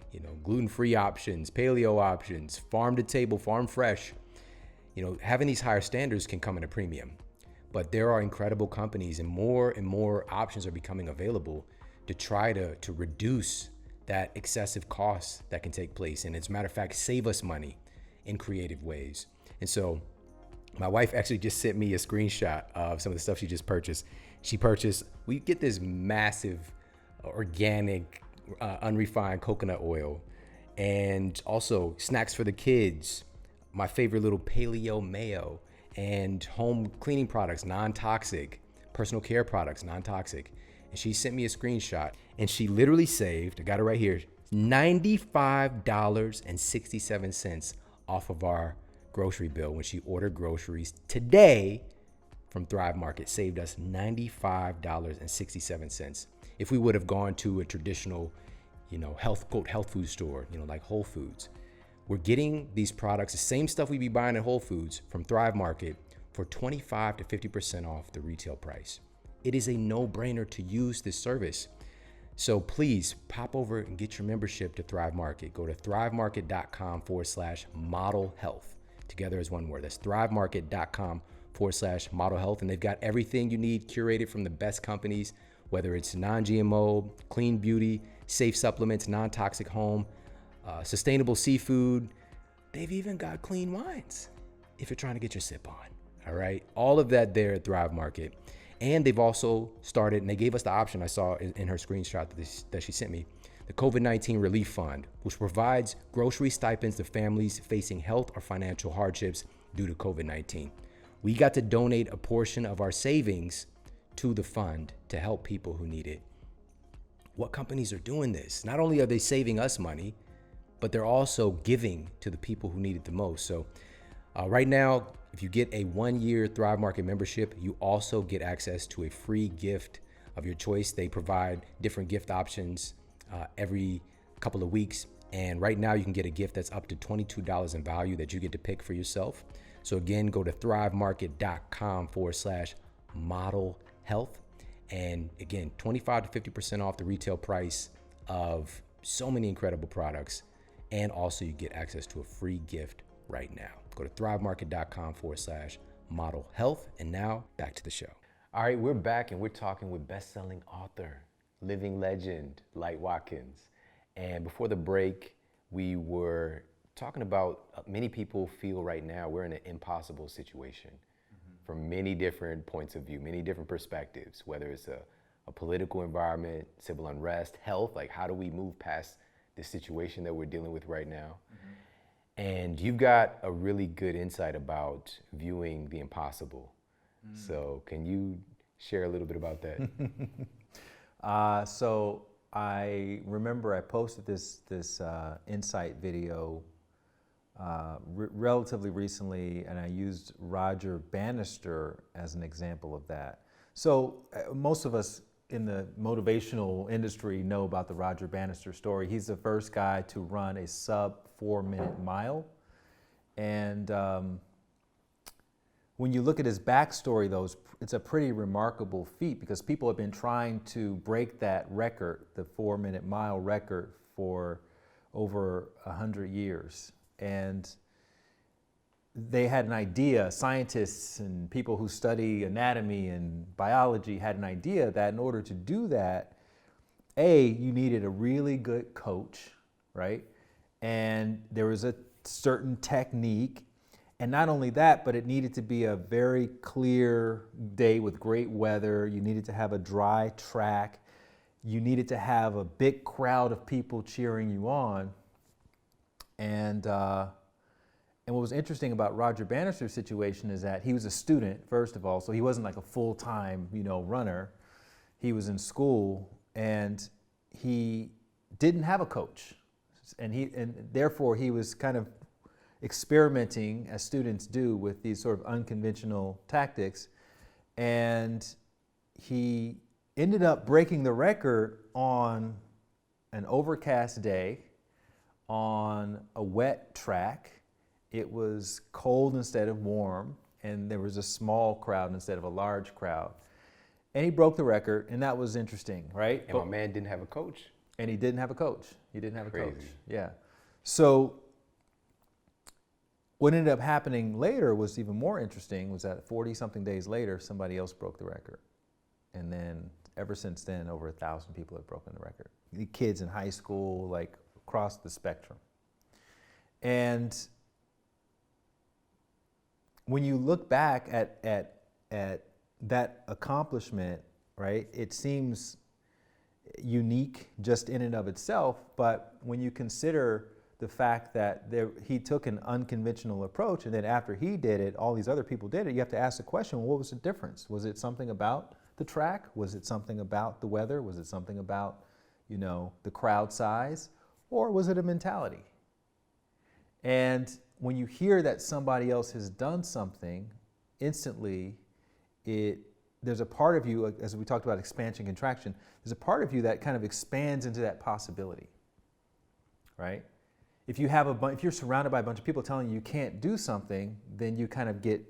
gluten-free options, paleo options, farm to table, farm fresh. Having these higher standards can come at a premium. But there are incredible companies and more options are becoming available to try to reduce that excessive cost that can take place. And as a matter of fact, save us money in creative ways. And so my wife actually just sent me a screenshot of some of the stuff she just purchased. We get this massive organic, unrefined coconut oil, and also snacks for the kids, my favorite little paleo mayo, and home cleaning products, non-toxic, personal care products, non-toxic. And she sent me a screenshot, and she literally saved, I got it right here, $95.67 off of our grocery bill when she ordered groceries today from Thrive Market. Saved us $95.67. If we would have gone to a traditional, health food store, like Whole Foods. We're getting these products, the same stuff we'd be buying at Whole Foods from Thrive Market, for 25 to 50% off the retail price. It is a no-brainer to use this service. So please pop over and get your membership to Thrive Market. Go to thrivemarket.com/model health. Together as one word. That's thrivemarket.com/model health. And they've got everything you need curated from the best companies, whether it's non-GMO, clean beauty, safe supplements, non-toxic home, sustainable seafood. They've even got clean wines if you're trying to get your sip on. All right. All of that there at Thrive Market. And they've also started, and they gave us the option I saw in her screenshot that she sent me, the COVID-19 Relief Fund, which provides grocery stipends to families facing health or financial hardships due to COVID-19. We got to donate a portion of our savings to the fund to help people who need it. What companies are doing this? Not only are they saving us money, but they're also giving to the people who need it the most. So right now, if you get a 1-year Thrive Market membership, you also get access to a free gift of your choice. They provide different gift options every couple of weeks. And right now you can get a gift that's up to $22 in value that you get to pick for yourself. So again, go to thrivemarket.com/model health. And again, 25 to 50% off the retail price of so many incredible products. And also you get access to a free gift right now. Go to thrivemarket.com/model health. And now back to the show. All right, we're back and we're talking with best-selling author, living legend, Light Watkins. And before the break, we were talking about many people feel right now we're in an impossible situation from many different points of view, many different perspectives, whether it's a political environment, civil unrest, health, like how do we move past this situation that we're dealing with right now? And you've got a really good insight about viewing the impossible. So can you share a little bit about that? So I remember I posted this insight video relatively recently, and I used Roger Bannister as an example of that. So most of us in the motivational industry know about the Roger Bannister story. He's the first guy to run a sub 4-minute mile. And when you look at his backstory, though, it's a pretty remarkable feat because people have been trying to break that record, the 4-minute mile record, for over 100 years. And they had an idea, scientists and people who study anatomy and biology had an idea that in order to do that, you needed a really good coach, right? And there was a certain technique. And not only that, but it needed to be a very clear day with great weather. You needed to have a dry track. You needed to have a big crowd of people cheering you on. And what was interesting about Roger Bannister's situation is that he was a student, first of all, so he wasn't like a full-time, runner. He was in school, and he didn't have a coach, and therefore he was kind of experimenting, as students do, with these sort of unconventional tactics, and he ended up breaking the record on an overcast day on a wet track. It was cold instead of warm, and there was a small crowd instead of a large crowd. And he broke the record, and that was interesting, right? And my man didn't have a coach. And he didn't have a coach. He didn't have a coach. Crazy. Yeah. So what ended up happening later was even more interesting, was that 40-something days later, somebody else broke the record. And then ever since then, over 1,000 people have broken the record. The kids in high school, like across the spectrum. And when you look back at that accomplishment, right, it seems unique just in and of itself, but when you consider the fact that he took an unconventional approach, and then after he did it, all these other people did it, you have to ask the question, well, what was the difference? Was it something about the track? Was it something about the weather? Was it something about, the crowd size? Or was it a mentality? And when you hear that somebody else has done something, instantly there's a part of you, as we talked about expansion, contraction, there's a part of you that kind of expands into that possibility, right? If you're surrounded by a bunch of people telling you can't do something, then you kind of get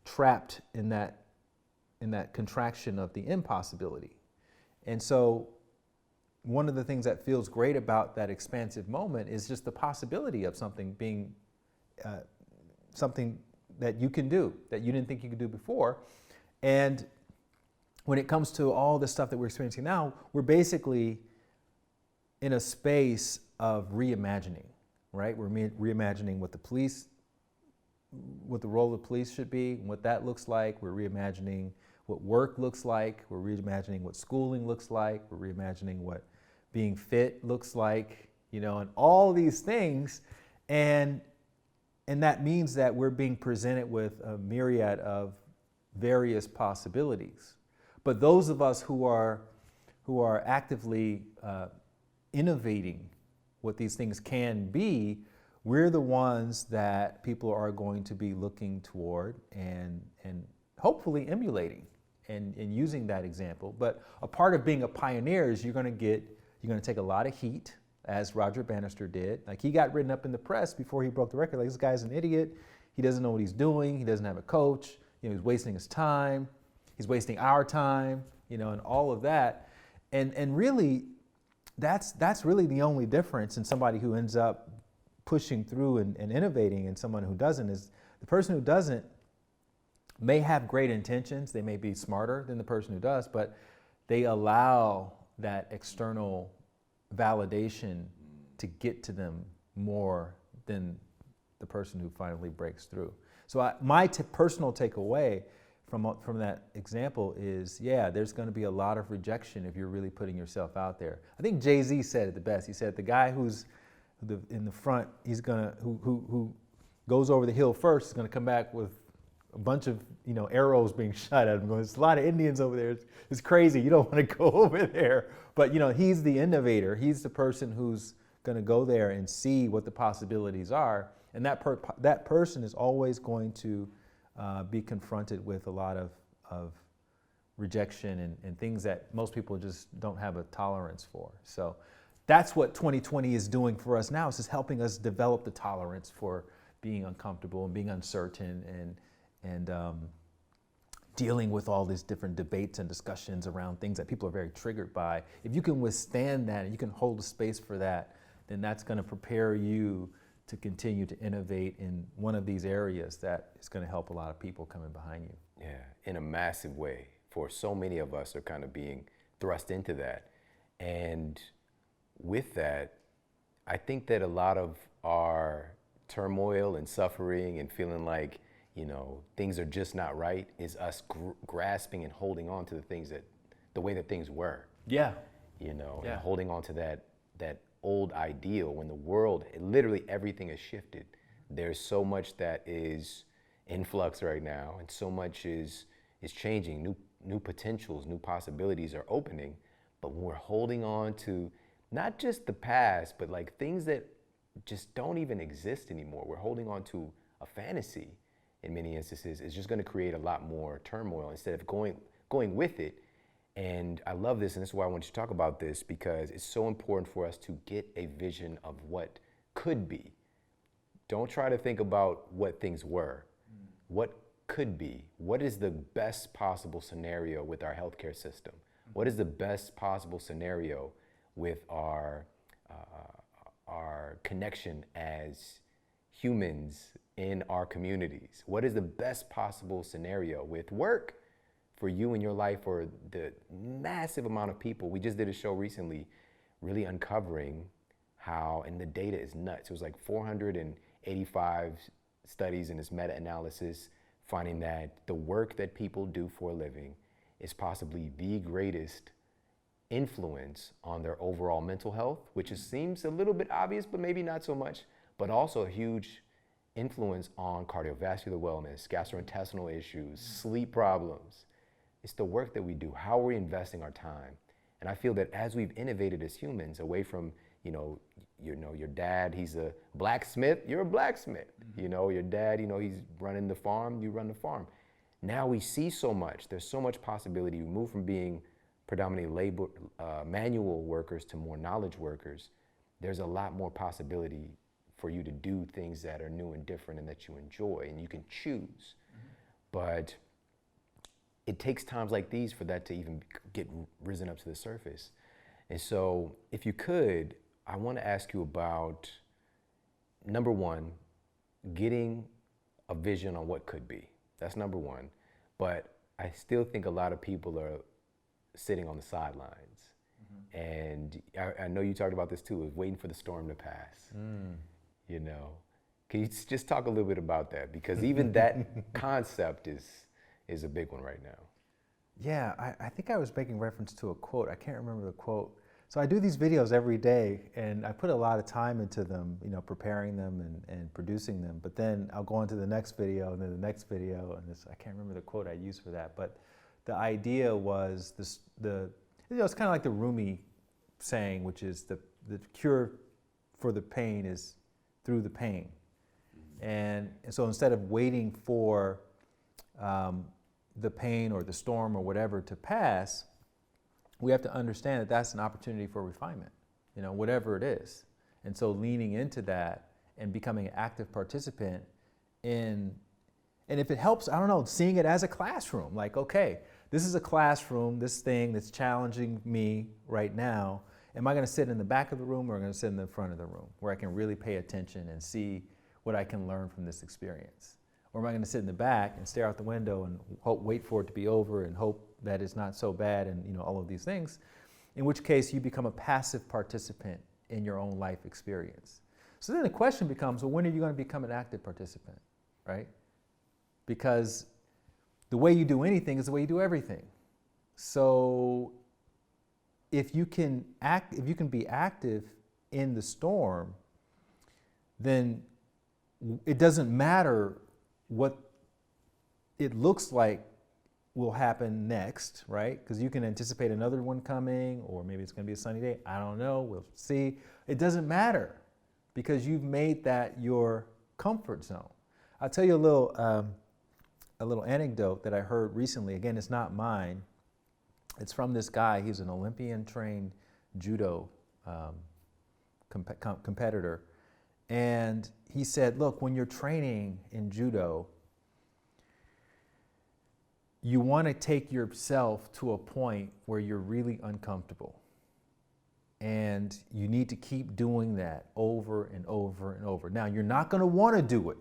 trapped in that contraction of the impossibility. And so one of the things that feels great about that expansive moment is just the possibility of something being something that you can do that you didn't think you could do before. And when it comes to all the stuff that we're experiencing now, we're basically in a space of reimagining, right? We're reimagining what the role of the police should be, and what that looks like. We're reimagining what work looks like. We're reimagining what schooling looks like. We're reimagining what being fit looks like, and all these things. And that means that we're being presented with a myriad of various possibilities. But those of us who are actively innovating what these things can be, we're the ones that people are going to be looking toward and hopefully emulating and using that example. But a part of being a pioneer is you're going to take a lot of heat, as Roger Bannister did. Like, he got written up in the press before he broke the record. Like, this guy's an idiot. He doesn't know what he's doing. He doesn't have a coach. He's wasting his time. He's wasting our time, and all of that. And really, that's really the only difference in somebody who ends up pushing through and innovating and someone who doesn't. Is the person who doesn't may have great intentions. They may be smarter than the person who does, but they allow that external validation to get to them more than the person who finally breaks through. So my personal takeaway from that example is, there's going to be a lot of rejection if you're really putting yourself out there. I think Jay-Z said it the best. He said the guy who's in the front, who goes over the hill first is going to come back with a bunch of arrows being shot at him. There's a lot of Indians over there. It's crazy. You don't want to go over there. But he's the innovator. He's the person who's going to go there and see what the possibilities are. And that person is always going to be confronted with a lot of rejection and things that most people just don't have a tolerance for. So that's what 2020 is doing for us now. It's just helping us develop the tolerance for being uncomfortable and being uncertain and dealing with all these different debates and discussions around things that people are very triggered by. If you can withstand that and you can hold a space for that, then that's going to prepare you to continue to innovate in one of these areas that is going to help a lot of people coming behind you. Yeah, in a massive way. For so many of us are kind of being thrust into that. And with that, I think that a lot of our turmoil and suffering and feeling like, things are just not right is us grasping and holding on to the way that things were. Yeah. And holding on to that old ideal when the world, literally everything has shifted. There's so much that is in flux right now, and so much is changing. New potentials, new possibilities are opening. But when we're holding on to not just the past, but like things that just don't even exist anymore, we're holding on to a fantasy in many instances, is just going to create a lot more turmoil instead of going with it. And I love this, and this is why I want you to talk about this, because it's so important for us to get a vision of what could be. Don't try to think about what things were. What could be? What is the best possible scenario with our healthcare system? What is the best possible scenario with our connection as humans in our communities? What is the best possible scenario with work for you in your life, or the massive amount of people? We just did a show recently really uncovering how, and the data is nuts. It was like 485 studies in this meta-analysis finding that the work that people do for a living is possibly the greatest influence on their overall mental health, which seems a little bit obvious, but maybe not so much, but also a huge influence on cardiovascular wellness, gastrointestinal issues, sleep problems. It's the work that we do. How are we investing our time? And I feel that as we've innovated as humans away from, your dad, he's a blacksmith, you're a blacksmith. Your dad, he's running the farm, you run the farm. Now we see so much, there's so much possibility. We move from being predominantly manual workers to more knowledge workers. There's a lot more possibility for you to do things that are new and different and that you enjoy, and you can choose. But it takes times like these for that to even get risen up to the surface. And so if you could, I want to ask you about, number one, getting a vision on what could be. That's number one. But I still think a lot of people are sitting on the sidelines. And I know you talked about this too, is waiting for the storm to pass. Can you just talk a little bit about that? Because even that concept is a big one right now. Yeah, I think I was making reference to a quote. I can't remember the quote. So I do these videos every day, and I put a lot of time into them, preparing them and producing them. But then I'll go on to the next video, and then the next video, and I can't remember the quote I used for that. But the idea was it's kind of like the Rumi saying, which is the cure for the pain is through the pain. And so instead of waiting for the pain or the storm or whatever to pass, we have to understand that that's an opportunity for refinement, whatever it is. And so leaning into that and becoming an active participant and if it helps, I don't know, seeing it as a classroom, like, okay, this is a classroom, this thing that's challenging me right now. Am I gonna sit in the back of the room, or am I gonna sit in the front of the room where I can really pay attention and see what I can learn from this experience? Or am I gonna sit in the back and stare out the window and wait for it to be over and hope that it's not so bad and all of these things, in which case you become a passive participant in your own life experience. So then the question becomes, well, when are you gonna become an active participant, right? Because the way you do anything is the way you do everything. So if you can be active in the storm, then it doesn't matter what it looks like will happen next, right? Because you can anticipate another one coming, or maybe it's going to be a sunny day. I don't know. We'll see. It doesn't matter because you've made that your comfort zone. I'll tell you a little anecdote that I heard recently. Again, it's not mine. It's from this guy. He's an Olympian-trained judo competitor. And he said, look, when you're training in judo, you want to take yourself to a point where you're really uncomfortable. And you need to keep doing that over and over and over. Now, you're not going to want to do it,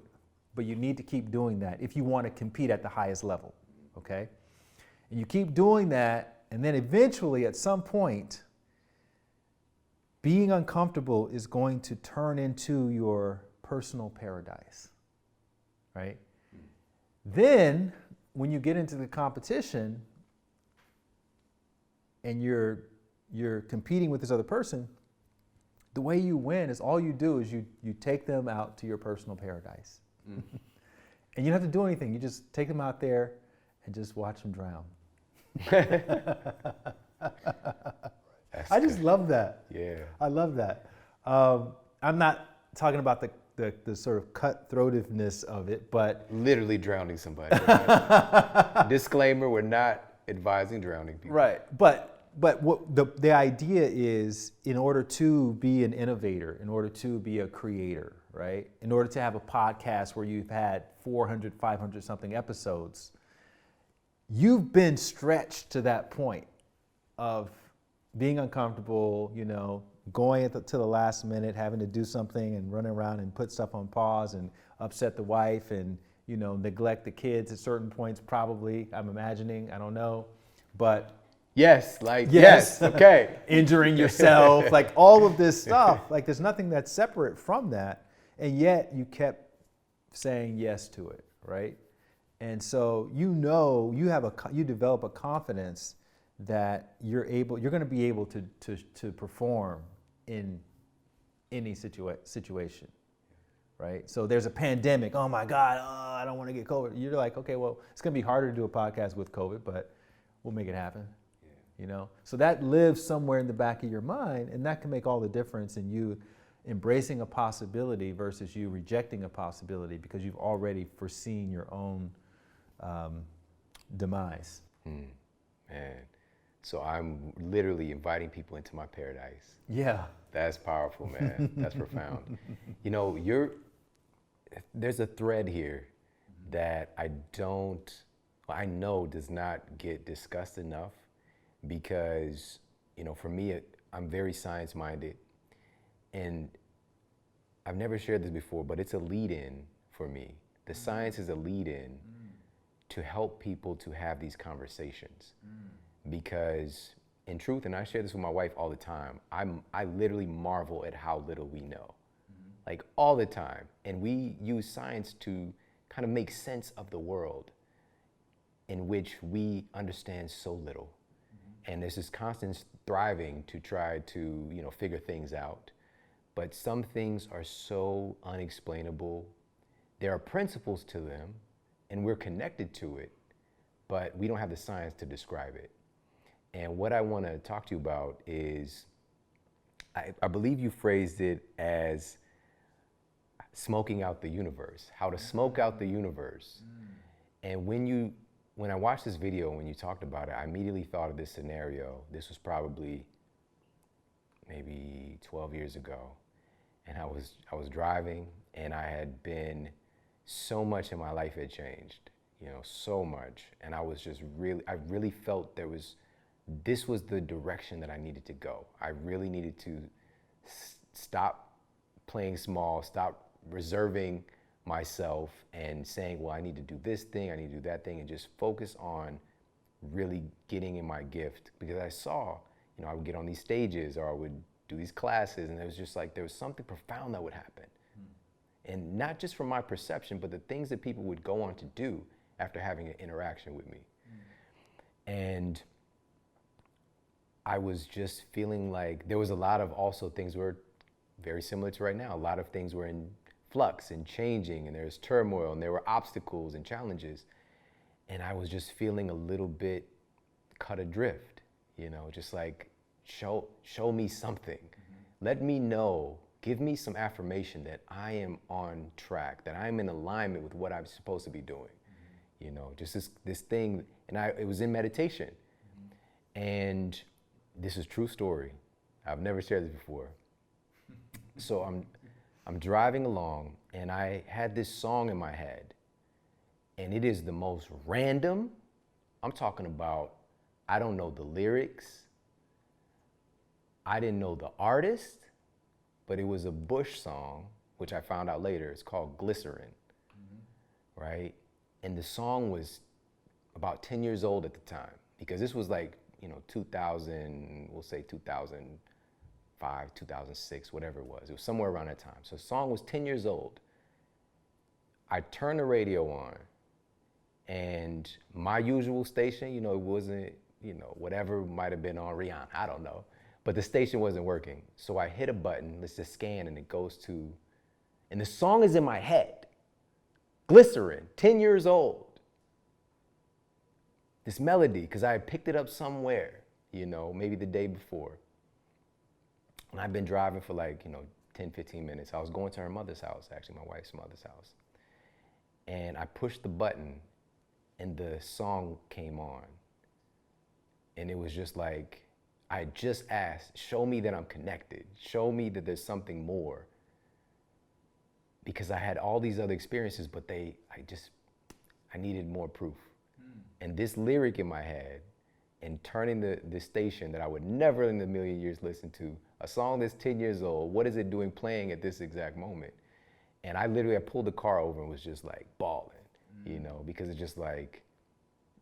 but you need to keep doing that if you want to compete at the highest level, okay? And you keep doing that, and then eventually, at some point, being uncomfortable is going to turn into your personal paradise, right? Then, when you get into the competition and you're competing with this other person, the way you win is all you do is you take them out to your personal paradise. And you don't have to do anything. You just take them out there and just watch them drown. I just love that. Yeah. I love that. I'm not talking about the sort of cutthroatedness of it, but literally drowning somebody. Disclaimer, we're not advising drowning people. Right. But But what the idea is, in order to be an innovator, in order to be a creator, right? In order to have a podcast where you've had 400, 500 something episodes, you've been stretched to that point of being uncomfortable, you know, going to the last minute, having to do something and run around and put stuff on pause and upset the wife and, you know, neglect the kids at certain points, probably, I'm imagining, I don't know. But yes, okay. Injuring yourself, like all of this stuff. Like there's nothing that's separate from that. And yet you kept saying yes to it, right? And so you know, you develop a confidence that you're going to be able to perform in any situation, right? So there's a pandemic. Oh my God, I don't want to get COVID. You're like, okay, well, it's going to be harder to do a podcast with COVID, but we'll make it happen. You know, so that lives somewhere in the back of your mind, and that can make all the difference in you embracing a possibility versus you rejecting a possibility because you've already foreseen your own demise. Man, so I'm literally inviting people into my paradise. Yeah. That's powerful, man. That's profound. You know, there's a thread here that I know does not get discussed enough. Because, you know, for me, I'm very science-minded, and I've never shared this before, but it's a lead-in for me. The science is a lead-in to help people to have these conversations. Because, in truth, and I share this with my wife all the time, I literally marvel at how little we know, like all the time. And we use science to kind of make sense of the world in which we understand so little. And there's this constant striving to try to, you know, figure things out. But some things are so unexplainable. There are principles to them, and we're connected to it, but we don't have the science to describe it. And what I want to talk to you about is, I believe you phrased it as smoking out the universe, how to smoke out the universe. And when I watched this video, when you talked about it, I immediately thought of this scenario. This was probably maybe 12 years ago. And I was driving, and I had been, so much in my life had changed, you know, so much. And I really felt this was the direction that I needed to go. I really needed to stop playing small, stop reserving myself and saying, well, I need to do this thing, I need to do that thing, and just focus on really getting in my gift. Because I saw, you know, I would get on these stages or I would do these classes, and it was just like there was something profound that would happen. And not just from my perception, but the things that people would go on to do after having an interaction with me. And I was just feeling like there was a lot of also things were very similar to right now. A lot of things were in flux and changing, and there's turmoil, and there were obstacles and challenges. And I was just feeling a little bit cut adrift, you know, just like, show me something. Let me know, give me some affirmation that I am on track, that I'm in alignment with what I'm supposed to be doing. You know, just this thing, and it was in meditation. And this is a true story. I've never shared this before. So I'm driving along, and I had this song in my head, and it is the most random. I'm talking about, I don't know the lyrics. I didn't know the artist, but it was a Bush song, which I found out later. It's called Glycerin, right? And the song was about 10 years old at the time, because this was like, you know, 2000, we'll say 2005, 2006, whatever it was. It was somewhere around that time. So the song was 10 years old. I turned the radio on, and my usual station, you know, it wasn't, you know, whatever might have been on Rihanna, I don't know. But the station wasn't working. So I hit a button, let's just scan, and it goes to, and the song is in my head. Glycerin, 10 years old. This melody, because I had picked it up somewhere, you know, maybe the day before. And I've been driving for like, you know, 10, 15 minutes. I was going to her mother's house, actually, my wife's mother's house. And I pushed the button, and the song came on. And it was just like, I just asked, show me that I'm connected. Show me that there's something more. Because I had all these other experiences, but I needed more proof. And this lyric in my head, and turning the station that I would never in a million years listen to, a song that's 10 years old, what is it doing playing at this exact moment? And I pulled the car over and was just like bawling, you know, because it's just like,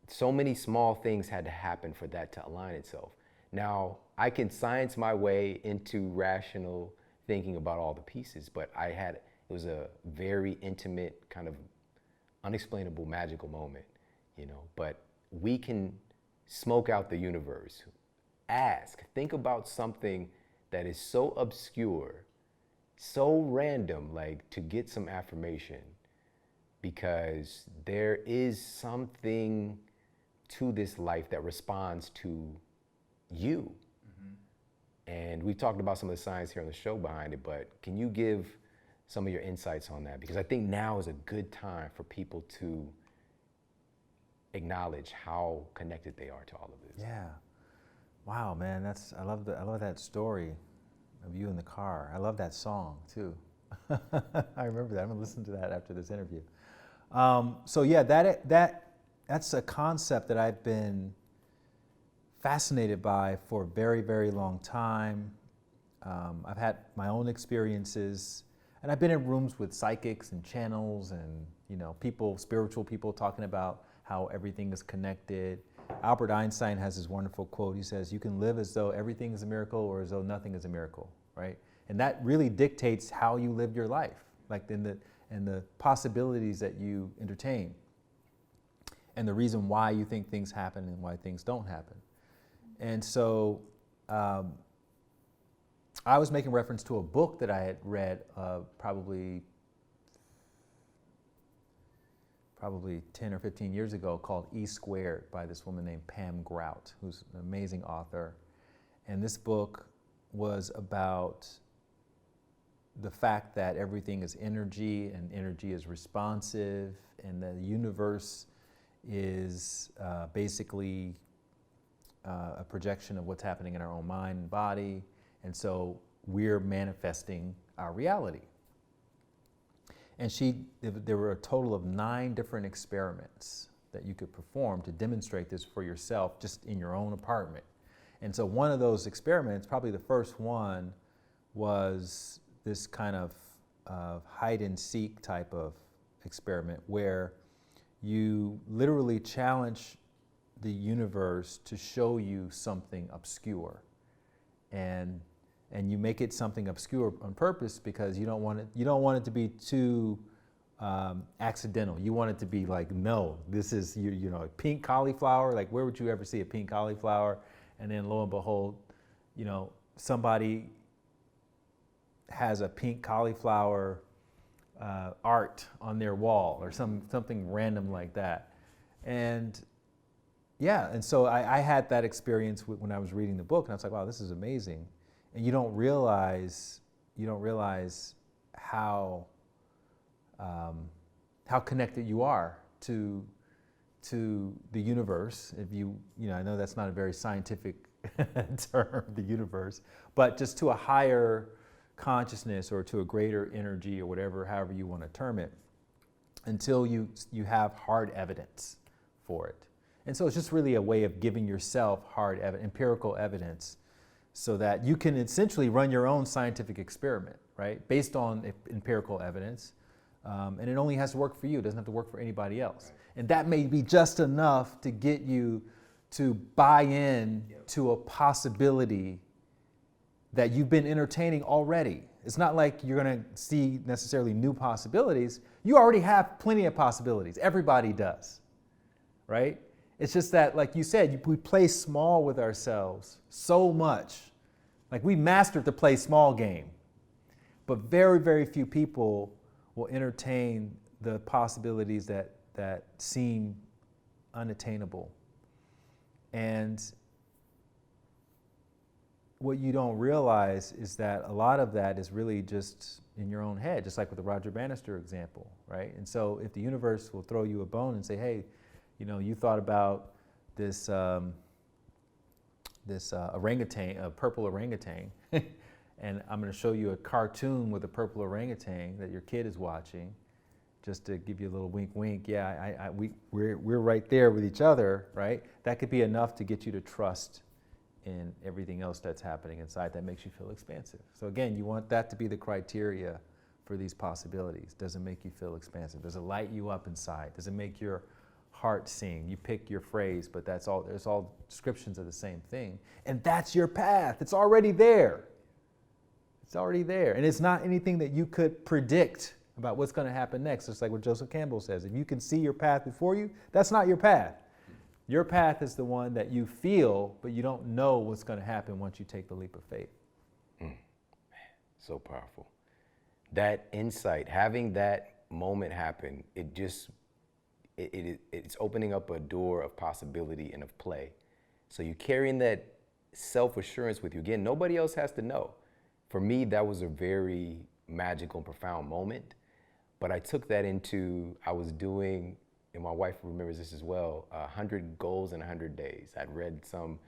so many small things had to happen for that to align itself. Now, I can science my way into rational thinking about all the pieces, but it was a very intimate, kind of unexplainable, magical moment, you know. But we can smoke out the universe. Think about something that is so obscure, so random, like to get some affirmation, because there is something to this life that responds to you. And we talked about some of the science here on the show behind it, but can you give some of your insights on that? Because I think now is a good time for people to acknowledge how connected they are to all of this. Yeah. Wow, man, I love that story of you in the car. I love that song too. I remember that. I'm gonna listen to that after this interview. So yeah, that's a concept that I've been fascinated by for a very, very long time. I've had my own experiences, and I've been in rooms with psychics and channels and, you know, spiritual people talking about how everything is connected. Albert Einstein has this wonderful quote. He says, you can live as though everything is a miracle or as though nothing is a miracle, right? And that really dictates how you live your life, like and the possibilities that you entertain, and the reason why you think things happen and why things don't happen. And so I was making reference to a book that I had read probably 10 or 15 years ago called E Squared by this woman named Pam Grout, who's an amazing author. And this book was about the fact that everything is energy and energy is responsive, and the universe is basically a projection of what's happening in our own mind and body. And so we're manifesting our reality. And there were a total of 9 different experiments that you could perform to demonstrate this for yourself just in your own apartment. And so one of those experiments, probably the first one, was this kind of hide and seek type of experiment where you literally challenge the universe to show you something obscure. And you make it something obscure on purpose because you don't want it to be too accidental. You want it to be like, no, this is you know, a pink cauliflower. Like, where would you ever see a pink cauliflower? And then lo and behold, you know, somebody has a pink cauliflower art on their wall or something random like that. And yeah, and so I had that experience when I was reading the book, and I was like, wow, this is amazing. And you don't realize how connected you are to the universe. If you know, I know that's not a very scientific term, the universe, but just to a higher consciousness or to a greater energy or whatever, however you want to term it, until you have hard evidence for it. And so it's just really a way of giving yourself hard empirical evidence, so that you can essentially run your own scientific experiment, right? Based on empirical evidence. And it only has to work for you. It doesn't have to work for anybody else. And that may be just enough to get you to buy in to a possibility that you've been entertaining already. It's not like you're gonna see necessarily new possibilities. You already have plenty of possibilities. Everybody does, right? It's just that, like you said, we play small with ourselves so much. Like, we mastered the play small game. But very, very few people will entertain the possibilities that seem unattainable. And what you don't realize is that a lot of that is really just in your own head, just like with the Roger Bannister example, right? And so if the universe will throw you a bone and say, hey, you know, you thought about this this orangutan, a purple orangutan, and I'm going to show you a cartoon with a purple orangutan that your kid is watching, just to give you a little wink, wink. Yeah, we're right there with each other, right? That could be enough to get you to trust in everything else that's happening inside that makes you feel expansive. So again, you want that to be the criteria for these possibilities. Does it make you feel expansive? Does it light you up inside? Does it make your heart sing? You pick your phrase, but that's all. There's all descriptions of the same thing, and that's your path. It's already there. It's already there, and it's not anything that you could predict about what's going to happen next. It's like what Joseph Campbell says: if you can see your path before you, that's not your path. Your path is the one that you feel, but you don't know what's going to happen once you take the leap of faith. Man, so powerful. That insight, having that moment happen, it's opening up a door of possibility and of play. So you're carrying that self-assurance with you. Again, nobody else has to know. For me, that was a very magical and profound moment. But I took that into, I was doing, and my wife remembers this as well, 100 goals in 100 days. I'd read some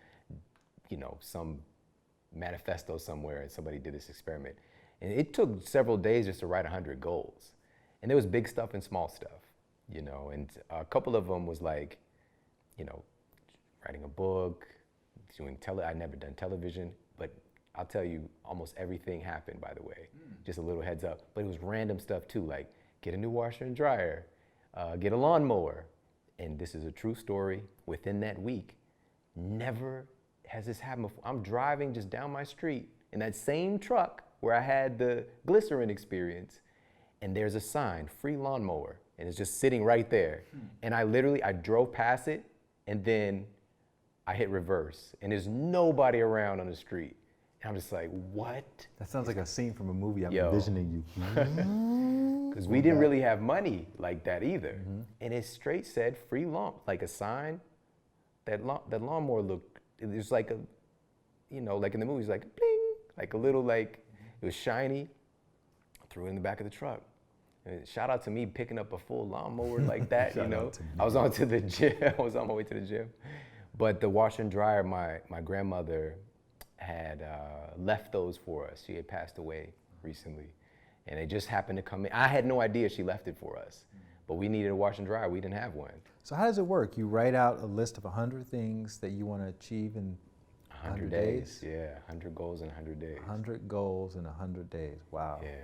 manifesto somewhere, and somebody did this experiment. And it took several days just to write 100 goals. And there was big stuff and small stuff, and a couple of them was like, writing a book, doing I'd never done television, but I'll tell you, almost everything happened, by the way. Just a little heads up. But it was random stuff too, like get a new washer and dryer, get a lawnmower. And this is a true story. Within that week, never has this happened before. I'm driving just down my street in that same truck where I had the glycerin experience, and there's a sign, free lawnmower, and it's just sitting right there. And I drove past it, and then I hit reverse, and there's nobody around on the street. And I'm just like, what? That sounds like a scene from a movie. I'm envisioning you. Because we didn't really have money like that either. And it straight said free lawn, like a sign. That lawnmower looked, it was like a, like in the movies, like bling, like a little, like, it was shiny. I threw it in the back of the truck. And shout out to me picking up a full lawnmower like that, I was on to the gym. I was on my way to the gym. But the washer and dryer, my grandmother had left those for us. She had passed away recently. And they just happened to come in. I had no idea she left it for us. But we needed a washer and dryer. We didn't have one. So how does it work? You write out a list of 100 things that you want to achieve in 100 days? Yeah, 100 goals in 100 days. 100 goals in 100 days. Wow. Yeah.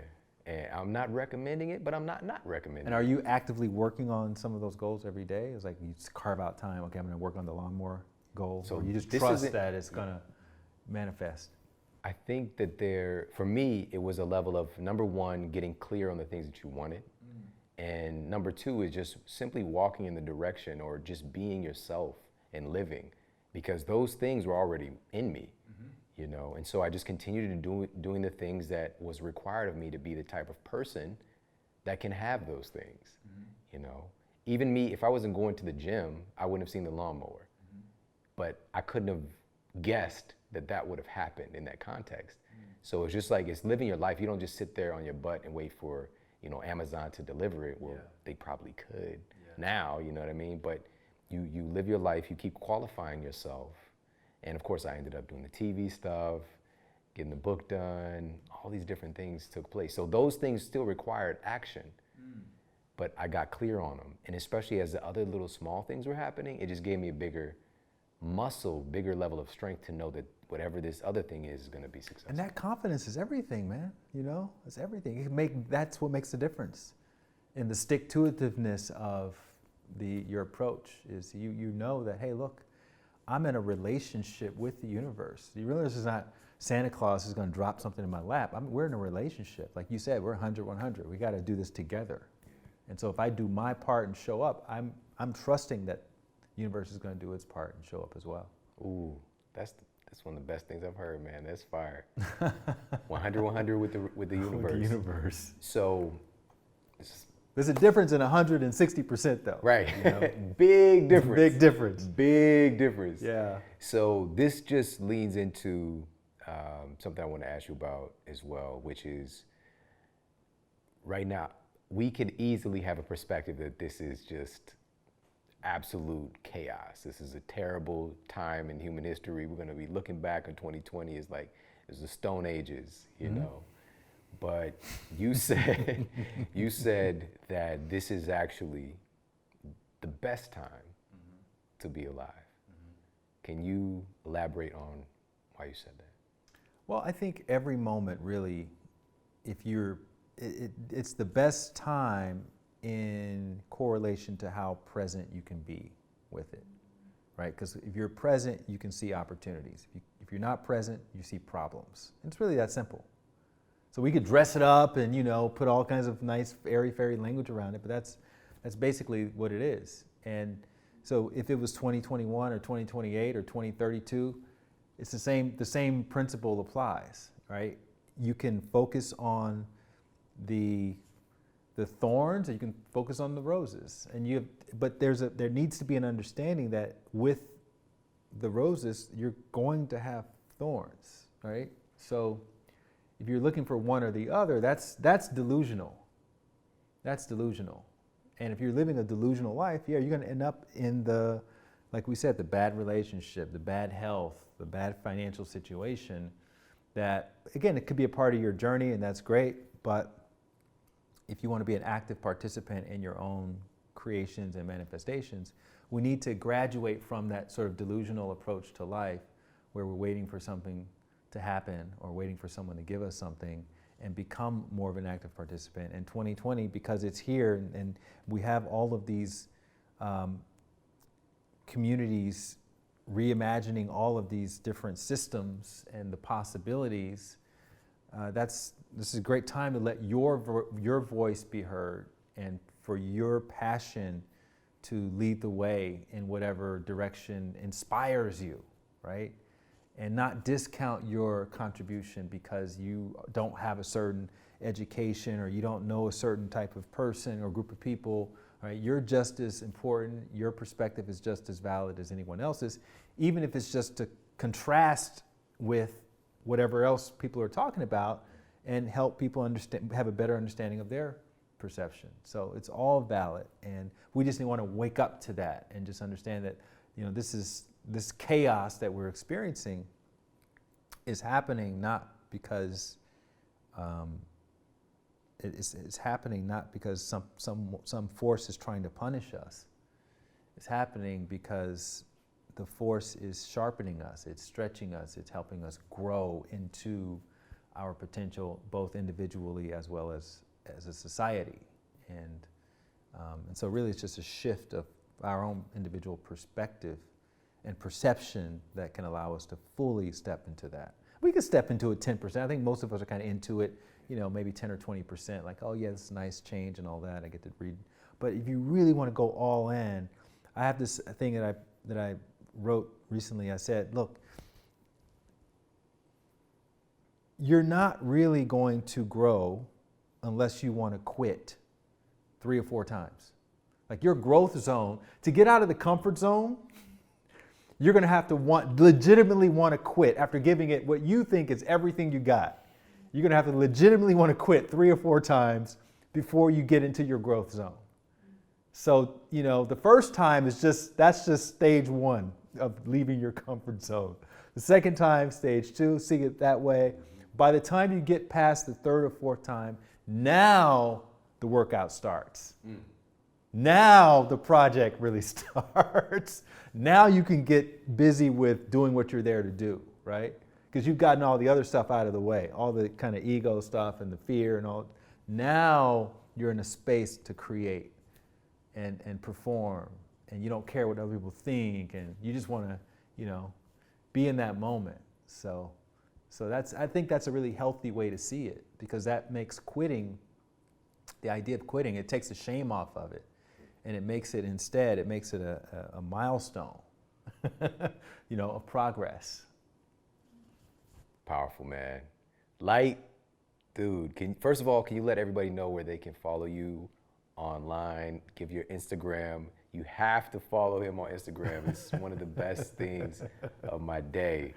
And I'm not recommending it, but I'm not recommending it. And are you actively working on some of those goals every day? It's like you just carve out time, okay, I'm going to work on the lawnmower goal. So or you just trust that it's going to manifest? I think that for me, it was a level of, number one, getting clear on the things that you wanted. And number two is just simply walking in the direction or just being yourself and living, because those things were already in me, and so I just continued to doing the things that was required of me to be the type of person that can have those things, Even me, if I wasn't going to the gym, I wouldn't have seen the lawnmower, but I couldn't have guessed that would have happened in that context. So it's just like, it's living your life. You don't just sit there on your butt and wait for, Amazon to deliver it. Well, they probably could now, you know what I mean? But you live your life, you keep qualifying yourself. And of course, I ended up doing the TV stuff, getting the book done, all these different things took place. So those things still required action, but I got clear on them. And especially as the other little small things were happening, it just gave me a bigger bigger level of strength to know that whatever this other thing is going to be successful. And that confidence is everything, man. It's everything. That's what makes the difference in the stick-to-itiveness of your approach. Is you know that, hey, look, I'm in a relationship with the universe. The universe is not Santa Claus is going to drop something in my lap. We're in a relationship. Like you said, we're 100-100. We got to do this together. And so if I do my part and show up, I'm trusting that the universe is going to do its part and show up as well. Ooh, that's one of the best things I've heard, man. That's fire. 100-100 with the universe. With the universe. So there's a difference in 160% though. Right. Big difference. Big difference. Big difference. Yeah. So this just leads into something I want to ask you about as well, which is right now, we could easily have a perspective that this is just absolute chaos. This is a terrible time in human history. We're going to be looking back on 2020 as like, it's the Stone Ages, you know. But you said, you said that this is actually the best time to be alive. Can you elaborate on why you said that? Well, I think every moment really, if you're, it's the best time in correlation to how present you can be with it, right? Because if you're present, you can see opportunities. If you're not present, you see problems. It's really that simple. So we could dress it up and, you know, put all kinds of nice airy-fairy language around it, but that's basically what it is. And so if it was 2021 or 2028 or 2032, it's the same principle applies, right? You can focus on the thorns, or you can focus on the roses, and but there needs to be an understanding that with the roses, you're going to have thorns, right? So if you're looking for one or the other, that's delusional. That's delusional. And if you're living a delusional life, yeah, you're going to end up in the, like we said, the bad relationship, the bad health, the bad financial situation. That, again, it could be a part of your journey, and that's great, but if you want to be an active participant in your own creations and manifestations, we need to graduate from that sort of delusional approach to life where we're waiting for something to happen or waiting for someone to give us something, and become more of an active participant. In 2020, because it's here and we have all of these communities reimagining all of these different systems and the possibilities, this is a great time to let your voice be heard, and for your passion to lead the way in whatever direction inspires you, right? And not discount your contribution because you don't have a certain education or you don't know a certain type of person or group of people, right? You're just as important, your perspective is just as valid as anyone else's, even if it's just to contrast with whatever else people are talking about and help people understand, have a better understanding of their perception. So it's all valid, and we just want to wake up to that and just understand that, you know, this chaos that we're experiencing is happening not because it's happening not because some force is trying to punish us. It's happening because the force is sharpening us, it's stretching us, it's helping us grow into our potential, both individually as well as a society. And so really it's just a shift of our own individual perspective and perception that can allow us to fully step into that. We can step into it 10%. I think most of us are kind of into it, you know, maybe 10 or 20%, like, oh yeah, this is a nice change and all that, I get to read. But if you really want to go all in, I have this thing that I wrote recently. I said, look, you're not really going to grow unless you want to quit 3 or 4 times. Like your growth zone, to get out of the comfort zone, you're going to have to legitimately want to quit after giving it what you think is everything you got. You're going to have to legitimately want to quit 3 or 4 times before you get into your growth zone. So, you know, the first time that's just stage 1 of leaving your comfort zone. The second time, stage 2, see it that way. By the time you get past the 3rd or 4th time, now the workout starts. Now the project really starts. Now you can get busy with doing what you're there to do, right? Because you've gotten all the other stuff out of the way, all the kind of ego stuff and the fear and all. Now you're in a space to create and perform, and you don't care what other people think, and you just want to, you know, be in that moment. So I think that's a really healthy way to see it, because that makes quitting, the idea of quitting, it takes the shame off of it. And it makes it a milestone, you know, of progress. Powerful, man. Light, dude, first of all, can you let everybody know where they can follow you online? Give your Instagram. You have to follow him on Instagram. It's one of the best things of my day.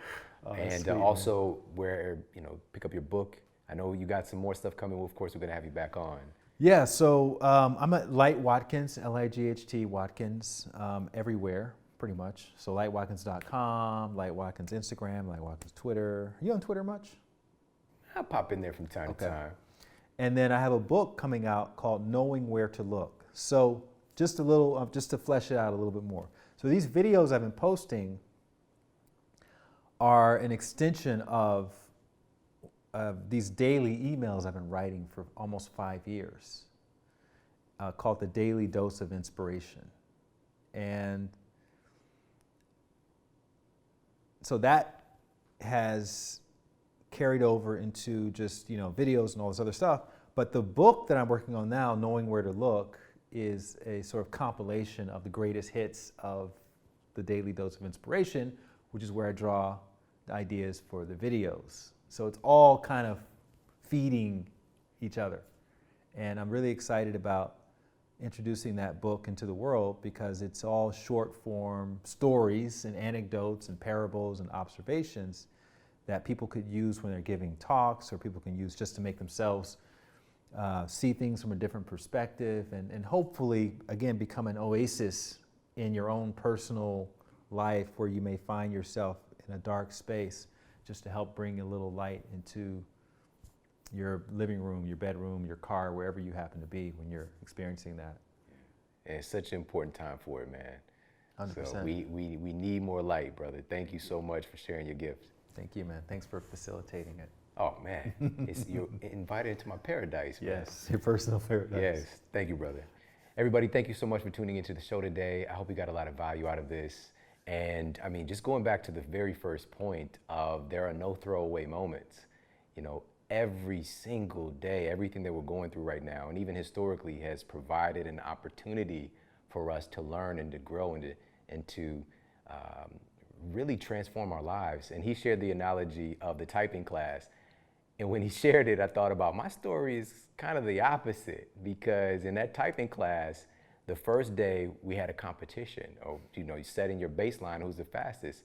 And sweet, also where, you know, pick up your book. I know you got some more stuff coming. Well, of course, we're going to have you back on. Yeah, so I'm at Light Watkins, L-I-G-H-T Watkins, everywhere, pretty much. So lightwatkins.com, Light Watkins Instagram, Light Watkins Twitter. Are you on Twitter much? I pop in there from time to time. And then I have a book coming out called Knowing Where to Look. So just a little, just to flesh it out a little bit more. So these videos I've been posting are an extension of these daily emails I've been writing for almost 5 years, called the Daily Dose of Inspiration. And so that has carried over into just, videos and all this other stuff. But the book that I'm working on now, Knowing Where to Look, is a sort of compilation of the greatest hits of the Daily Dose of Inspiration, which is where I draw the ideas for the videos. So it's all kind of feeding each other. And I'm really excited about introducing that book into the world because it's all short form stories and anecdotes and parables and observations that people could use when they're giving talks, or people can use just to make themselves see things from a different perspective, and hopefully, again, become an oasis in your own personal life where you may find yourself in a dark space, just to help bring a little light into your living room, your bedroom, your car, wherever you happen to be when you're experiencing that. And it's such an important time for it, man. 100%. So we need more light, brother. Thank you so much for sharing your gift. Thank you, man. Thanks for facilitating it. Oh, man. You're invited into my paradise, man. Yes, your personal paradise. Yes. Thank you, brother. Everybody, thank you so much for tuning into the show today. I hope you got a lot of value out of this. And I mean, just going back to the very first point of there are no throwaway moments. Every single day, everything that we're going through right now, and even historically, has provided an opportunity for us to learn and to grow and to really transform our lives. And he shared the analogy of the typing class. And when he shared it, I thought about my story is kind of the opposite, because in that typing class, the first day we had a competition, or you setting your baseline, who's the fastest.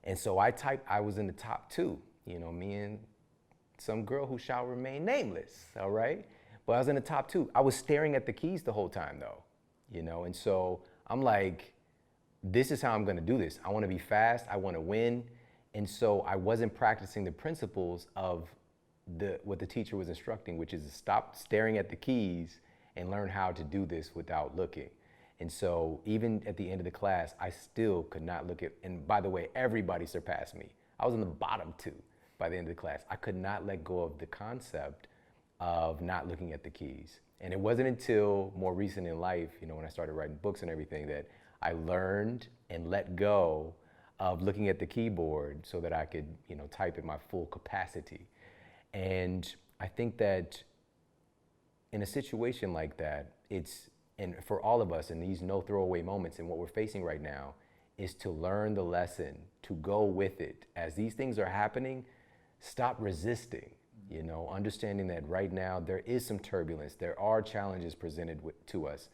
And so I was in the top 2, me and some girl who shall remain nameless, all right? But I was in the top 2. I was staring at the keys the whole time though, and so I'm like, this is how I'm gonna do this. I wanna be fast, I wanna win. And so I wasn't practicing the principles of what the teacher was instructing, which is to stop staring at the keys and learn how to do this without looking. And so even at the end of the class, I still could not look at, and by the way, everybody surpassed me. I was in the bottom 2 by the end of the class. I could not let go of the concept of not looking at the keys. And it wasn't until more recent in life, when I started writing books and everything, that I learned and let go of looking at the keyboard so that I could, type at my full capacity. And I think that in a situation like that, and for all of us in these no throwaway moments and what we're facing right now, is to learn the lesson, to go with it. As these things are happening, stop resisting, understanding that right now there is some turbulence, there are challenges presented to us,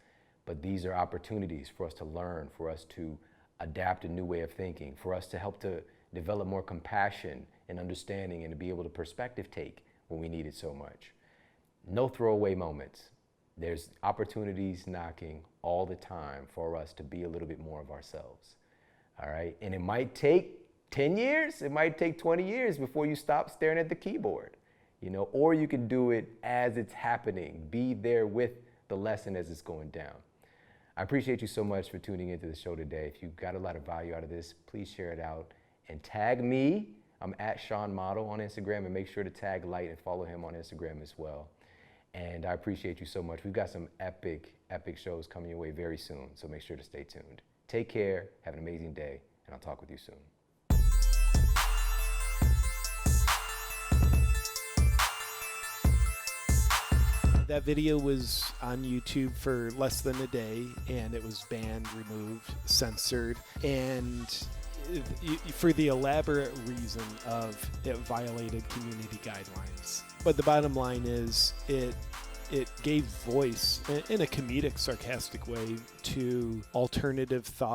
but these are opportunities for us to learn, for us to adapt a new way of thinking, for us to help to develop more compassion and understanding, and to be able to perspective take when we need it so much. No throwaway moments. There's opportunities knocking all the time for us to be a little bit more of ourselves, all right? And it might take 10 years, it might take 20 years before you stop staring at the keyboard, or you can do it as it's happening. Be there with the lesson as it's going down. I appreciate you so much for tuning into the show today. If you got a lot of value out of this, please share it out and tag me. I'm at Shawn Model on Instagram, and make sure to tag Light and follow him on Instagram as well. And I appreciate you so much. We've got some epic shows coming your way very soon, so make sure to stay tuned. Take care, have an amazing day, and I'll talk with you soon. That video was on YouTube for less than a day, and it was banned, removed, censored, and for the elaborate reason of it violated community guidelines. But the bottom line is it gave voice in a comedic, sarcastic way to alternative thought